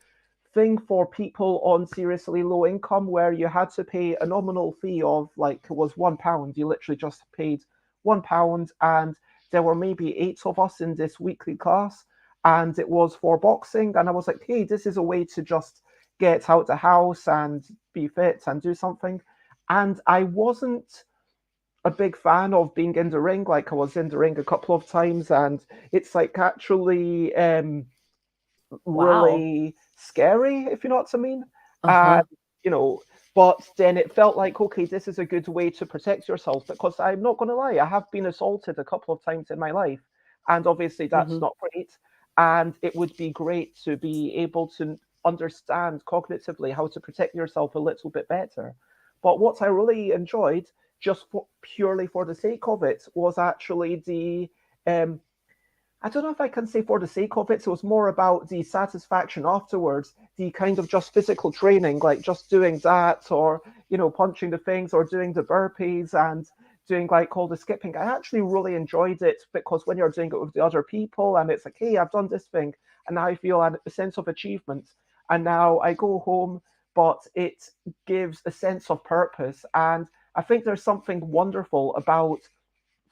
thing for people on seriously low income where you had to pay a nominal fee of like it was £1. You literally just paid £1, and there were maybe eight of us in this weekly class, and it was for boxing. And I was like, hey, this is a way to just get out the house and be fit and do something. And I wasn't a big fan of being in the ring. Like I was in the ring a couple of times, and it's like actually Wow. really scary, if you know what I mean. And Uh-huh. you know, but then it felt like okay, this is a good way to protect yourself because I'm not going to lie, I have been assaulted a couple of times in my life, and obviously that's Mm-hmm. not great. And it would be great to be able to understand cognitively how to protect yourself a little bit better. But what I really enjoyed, just purely for the sake of it, was actually the um, I don't know if I can say for the sake of it. So it's more about the satisfaction afterwards, the kind of just physical training, like just doing that, or punching the things, or doing the burpees and doing like all the skipping. I actually really enjoyed it because when you're doing it with the other people, and it's like, hey, I've done this thing, and now I feel a sense of achievement, and now I go home, but it gives a sense of purpose, and I think there's something wonderful about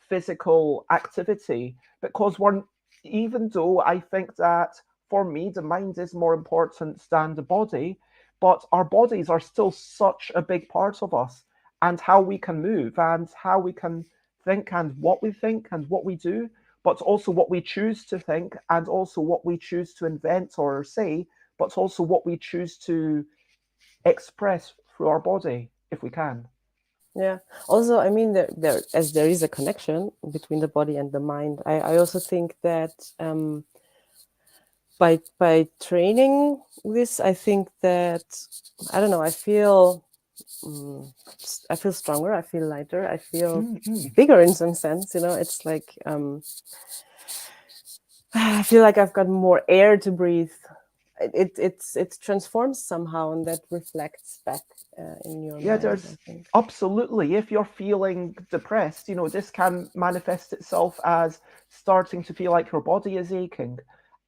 physical activity because one even though I think that for me the mind is more important than the body, but our bodies are still such a big part of us, and how we can move and how we can think and what we do, but also what we choose to think and also what we choose to invent or say, but also what we choose to express through our body if we can. Yeah. Also, I mean, there is a connection between the body and the mind. I also think that by training this, I think that I don't know. Mm, I feel stronger. I feel lighter. I feel Mm-hmm. bigger in some sense. It's like I feel like I've got more air to breathe. It transforms somehow, and that reflects back in your Yeah, mind, I there's think. absolutely, if you're feeling depressed, this can manifest itself as starting to feel like your body is aching.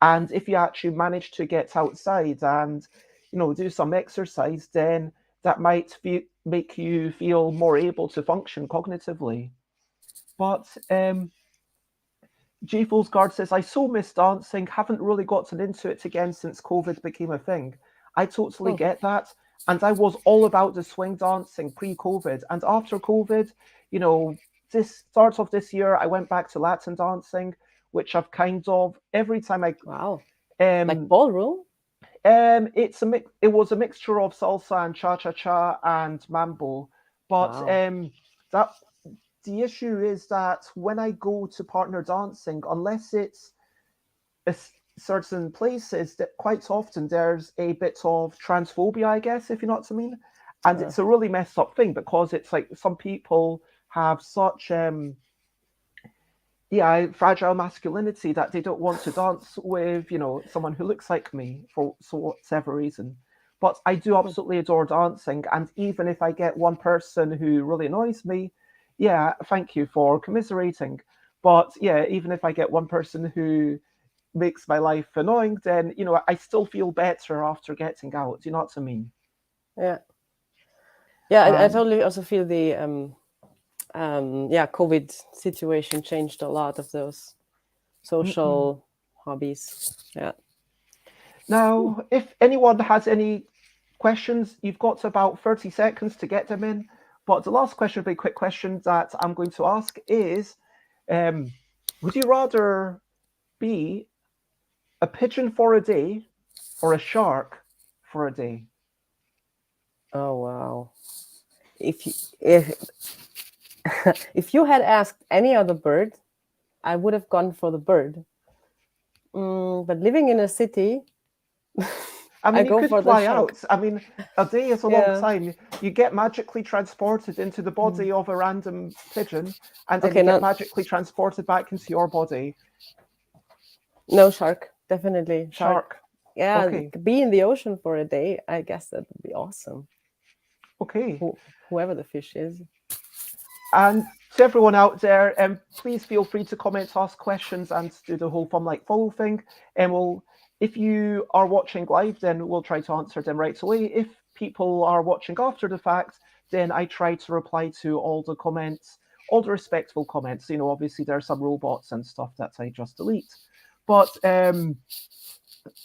And if you actually manage to get outside and, do some exercise, then that might make you feel more able to function cognitively. But J Guard says, I so miss dancing, haven't really gotten into it again since COVID became a thing. I totally Oh, get that. And I was all about the swing dancing pre COVID. And after COVID, you know, this start of this year, I went back to Latin dancing, which I've kind of every time I wow. Like um ballroom? it was a mixture of salsa and cha cha cha and mambo. But Wow. that the issue is that when I go to partner dancing, unless it's certain places, that quite often there's a bit of transphobia, I guess, if you know what I mean. And Uh, it's a really messed up thing because it's like some people have such yeah, fragile masculinity that they don't want to dance with, someone who looks like me for so whatever reason. But I do hmm. absolutely adore dancing, and even if I get one person who really annoys me, yeah, thank you for commiserating. But yeah, even if I get one person who makes my life annoying, then I still feel better after getting out. Do you know what I mean? Yeah. Yeah, I Um, totally also feel the yeah, COVID situation changed a lot of those mm-mm. social hobbies. Yeah. Hmm. Now, if anyone has any questions, you've got about 30 seconds to get them in. But the last question, big quick question that I'm going to ask is um, would you rather be a pigeon for a day or a shark for a day? Oh wow. If you, if if you had asked any other bird, I would have gone for the bird. But living in a city, I I mean, you go could for the fly shark. out. I mean, a day is a long Yeah. time. You get magically transported into the Mm. body of a random pigeon, and then Okay, you get no, magically transported back into your body. no shark. Definitely shark. Shark. Yeah, Okay. be in the ocean for a day. I guess that would be awesome. Okay. Whoever the fish is. And to everyone out there, please feel free to comment, ask questions, and do the whole fun like follow thing. And if you are watching live, then we'll try to answer them right away. If people are watching after the fact, then I try to reply to all the comments, all the respectful comments. Obviously there are some robots and stuff that I just delete. But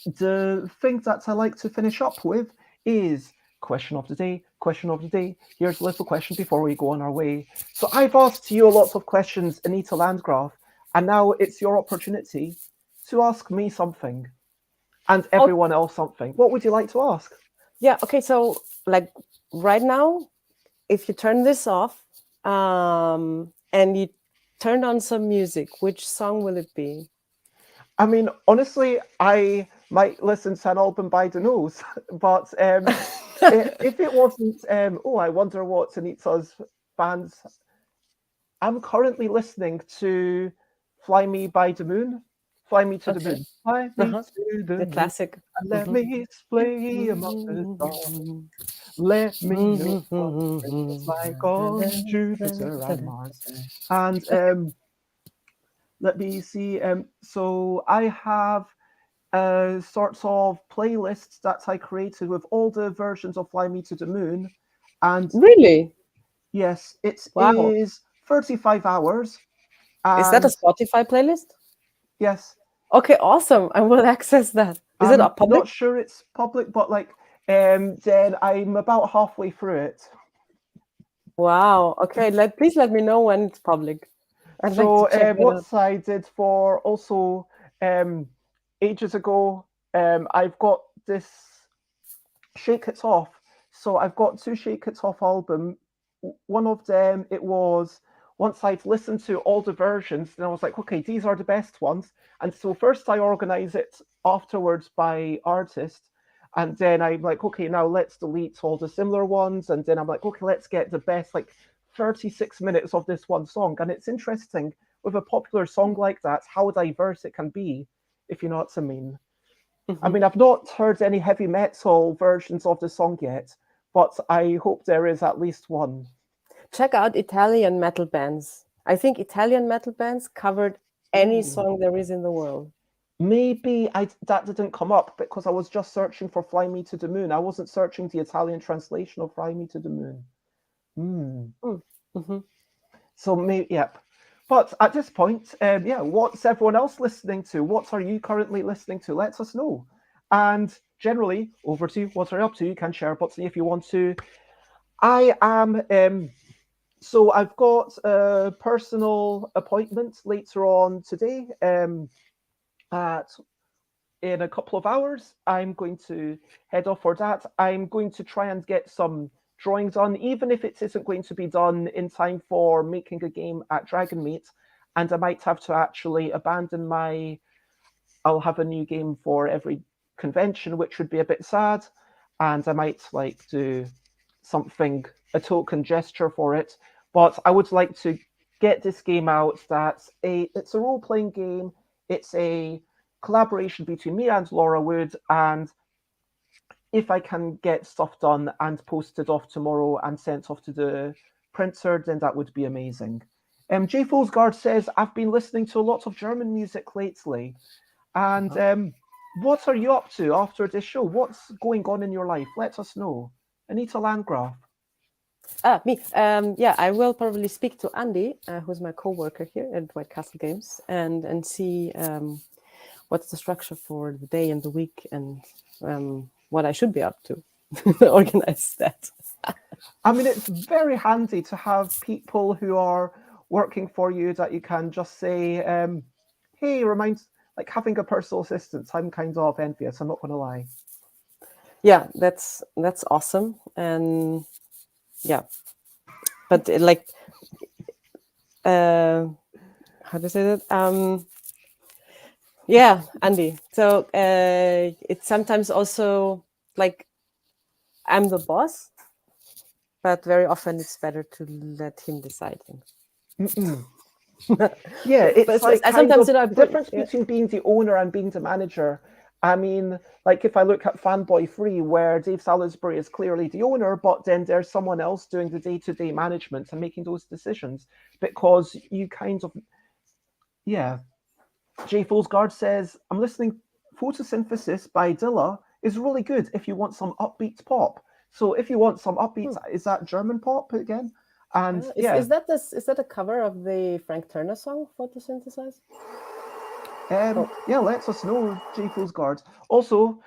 the thing that I like to finish up with is question of the day. Question of the day. Here's a little question before we go on our way. So I've asked you lots of questions, Anita Landgraf, and now it's your opportunity to ask me something and Oh, everyone else something. What would you like to ask? yeah. Okay, so like right now, if you turn this off, and you turned on some music, which song will it be? I mean, honestly, I might listen to an album by the nose, but if it wasn't, oh, I wonder what Anita's bands. I'm currently listening to Fly Me by the Moon. Fly Me to the Okay. Moon. Fly me Uh-huh. to the The moon classic. and let Mhm. me display among the stars. Let me know what spring is like on Jupiter and Mars. And let me see. So I have a sort of playlist that I created with all the versions of Fly Me to the Moon. And Really? yes, it Wow. is 35 hours. Is that a And Spotify playlist? yes, Okay, awesome. I will access that. Is it a I'm public? not sure it's public, but like, then I'm about halfway through it. Wow. Okay, please let me know when it's public. I'd like to So, check that what out. I did for also um, ages ago, I've got this Shake It Off. So I've got two Shake It Off album. one of them, it was once I'd listened to all the versions, and I was like, okay, these are the best ones. And so first I organize it afterwards by artist. And then I'm like, okay, now let's delete all the similar ones. And then I'm like, okay, let's get the best, like 36 minutes of this one song. And it's interesting with a popular song like that, how diverse it can be, if you know what I mean. I mean, I've not heard any heavy metal versions of the song yet, but I hope there is at least one. Check out Italian metal bands. I think Italian metal bands covered any Ooh. song there is in the world. Maybe that didn't come up because I was just searching for Fly Me to the Moon. I wasn't searching the Italian translation of Fly Me to the Moon. Mm-hmm. So maybe, yep. But at this point, yeah, what's everyone else listening to? What are you currently listening to? Let us know. And generally, over to you. What are you up to? You can share Botany if you want to. I am. So I've got a personal appointment later on today. At in a couple of hours, I'm going to head off for that. I'm going to try and get some drawing done, even if it isn't going to be done in time for making a game at Dragon Meet. And I might have to actually abandon my. I'll have a new game for every convention, which would be a bit sad. And I might like do something, a token gesture for it. But I would like to get this game out. It's a role playing game. It's a collaboration between me and Laura Wood, and if I can get stuff done and posted off tomorrow and sent off to the printer, then that would be amazing. Jay Folsgaard says, I've been listening to a lot of German music lately. And what are you up to after this show? What's going on in your life? Let us know. Anita Landgraf. Me. Yeah, I will probably speak to Andy, who's my co-worker here at White Castle Games, and see what's the structure for the day and the week, and what I should be up to. Organize that. I mean, it's very handy to have people who are working for you that you can just say, hey, reminds, like having a personal assistant. I'm kind of envious, I'm not going to lie. Yeah, that's awesome. And yeah, but like, how do you say that? Yeah, Andy. So it's sometimes also like I'm the boss, but very often it's better to let him decide things. Yeah, it's like I kind sometimes of the difference between being the owner and being the manager. I mean, like if I look at Fanboy Free, where Dave Salisbury is clearly the owner, but then there's someone else doing the day-to-day management and making those decisions because you kind of, yeah. Jay Folsgaard says, I'm listening. Photosynthesis by Dilla is really good if you want some upbeat pop. So if you want some upbeat, is that German pop again? And is that a cover of the Frank Turner song Photosynthesize? Yeah, let us know, Jay Folsgaard. Also,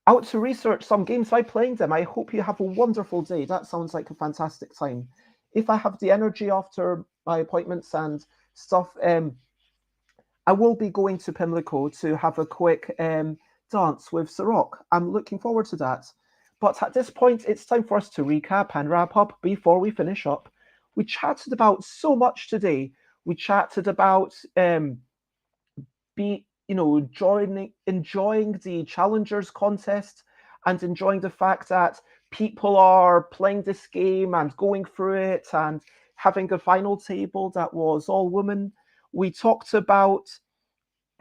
out to research some games by playing them. I hope you have a wonderful day. That sounds like a fantastic time. If I have the energy after my appointments and stuff, I will be going to Pimlico to have a quick dance with Sirach. I'm looking forward to that. But at this point, it's time for us to recap and wrap up before we finish up. We chatted about so much today. We chatted about enjoying the challengers contest and enjoying the fact that people are playing this game and going through it and having a final table that was all women. We talked about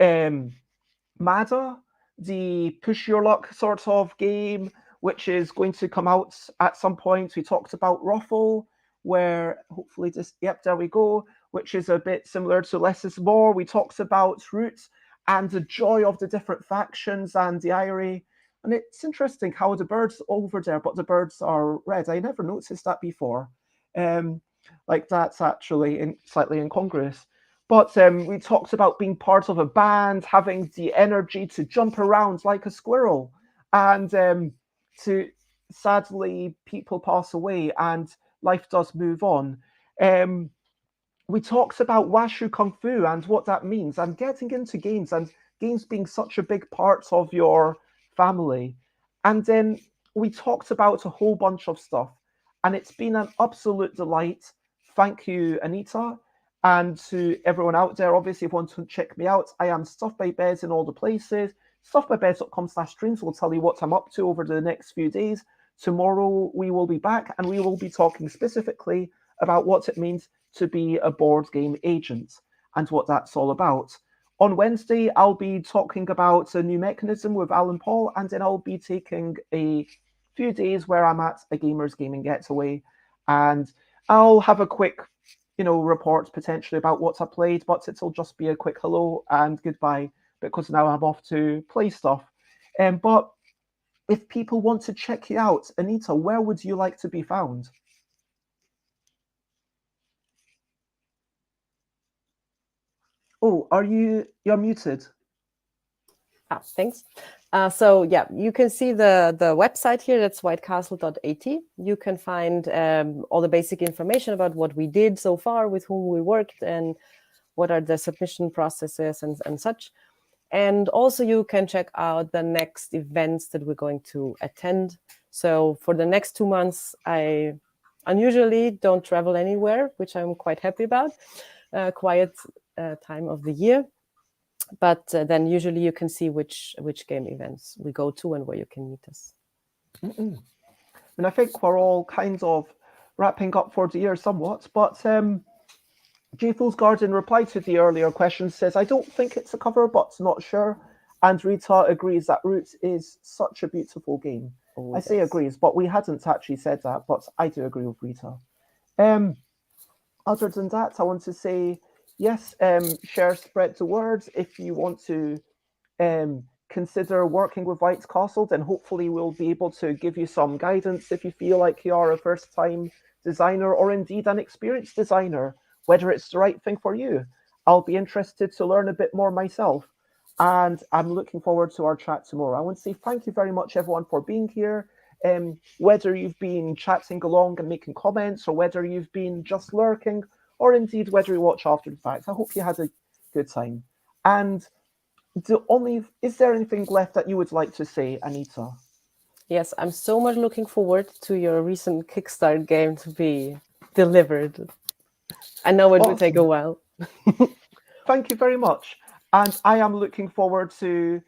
Mada, the push your luck sort of game, which is going to come out at some point. We talked about Ruffle, where hopefully there we go, which is a bit similar to Less is More. We talked about Roots and the joy of the different factions and the Irie. And it's interesting how the birds over there, but the birds are red. I never noticed that before. Like that's actually slightly incongruous. But we talked about being part of a band, having the energy to jump around like a squirrel, and to sadly people pass away and life does move on. We talked about Wushu Kung Fu and what that means, and getting into games and games being such a big part of your family. And then we talked about a whole bunch of stuff. and it's been an absolute delight. Thank you, Anita, and to everyone out there. Obviously, if you want to check me out, I am Stuff by Bez in all the places. Stuffbybez.com/streams will tell you what I'm up to over the next few days. Tomorrow we will be back and we will be talking specifically about what it means to be a board game agent and what that's all about. On Wednesday, I'll be talking about a new mechanism with Alan Paul, and then I'll be taking a few days where I'm at a Gamers Gaming Getaway, and I'll have a quick, report potentially about what I played, but it'll just be a quick hello and goodbye because now I'm off to play stuff. But if people want to check you out, Anita, where would you like to be found? Oh, you're muted? Thanks. So yeah, you can see the website here. That's whitecastle.at. You can find all the basic information about what we did so far, with whom we worked, and what are the submission processes and such. And also you can check out the next events that we're going to attend. So for the next 2 months, I unusually don't travel anywhere, which I'm quite happy about. Quiet time of the year. But then usually you can see which game events we go to and where you can meet us. And I think we're all kind of wrapping up for the year somewhat, but J Fool's Garden replied to the earlier question, says, I don't think it's a cover, but not sure. And Rita agrees that Roots is such a beautiful game. I say agrees, but we hadn't actually said that, but I do agree with Rita. Other than that, I want to say, yes, share, spread the word. If you want to consider working with White's Castle, then hopefully we'll be able to give you some guidance if you feel like you are a first-time designer or indeed an experienced designer, whether it's the right thing for you. I'll be interested to learn a bit more myself, and I'm looking forward to our chat tomorrow. I want to say thank you very much, everyone, for being here. Whether you've been chatting along and making comments, or whether you've been just lurking, or indeed whether you watch after the fact, I hope you had a good time. And is there anything left that you would like to say, Anita? Yes, I'm so much looking forward to your recent Kickstart game to be delivered. I know it will take a while. Thank you very much. And I am looking forward to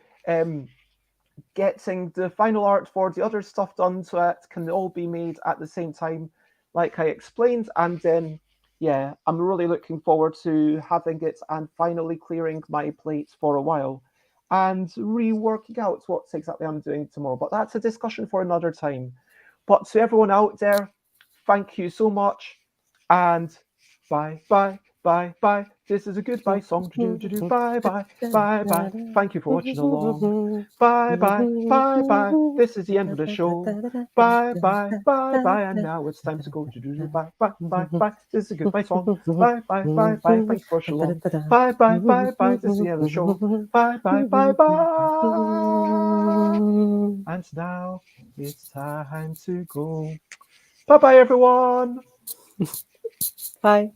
getting the final art for the other stuff done so it can all be made at the same time, like I explained. And then, yeah, I'm really looking forward to having it and finally clearing my plate for a while and reworking out what exactly I'm doing tomorrow. But that's a discussion for another time. But to everyone out there, thank you so much. And bye, bye, bye, bye. This is a goodbye song. Bye, bye, bye, bye. Thank you for watching along. Bye, bye, bye, bye. This is the end of the show. Bye, bye, bye, bye. And now it's time to go. Bye, bye, bye, bye. This is a goodbye song. Bye, bye, bye, bye. Thank you for watching along. Bye, bye, bye, bye. This is the end of the show. Bye, bye, bye, bye. And now it's time to go. Bye, bye, everyone. Bye.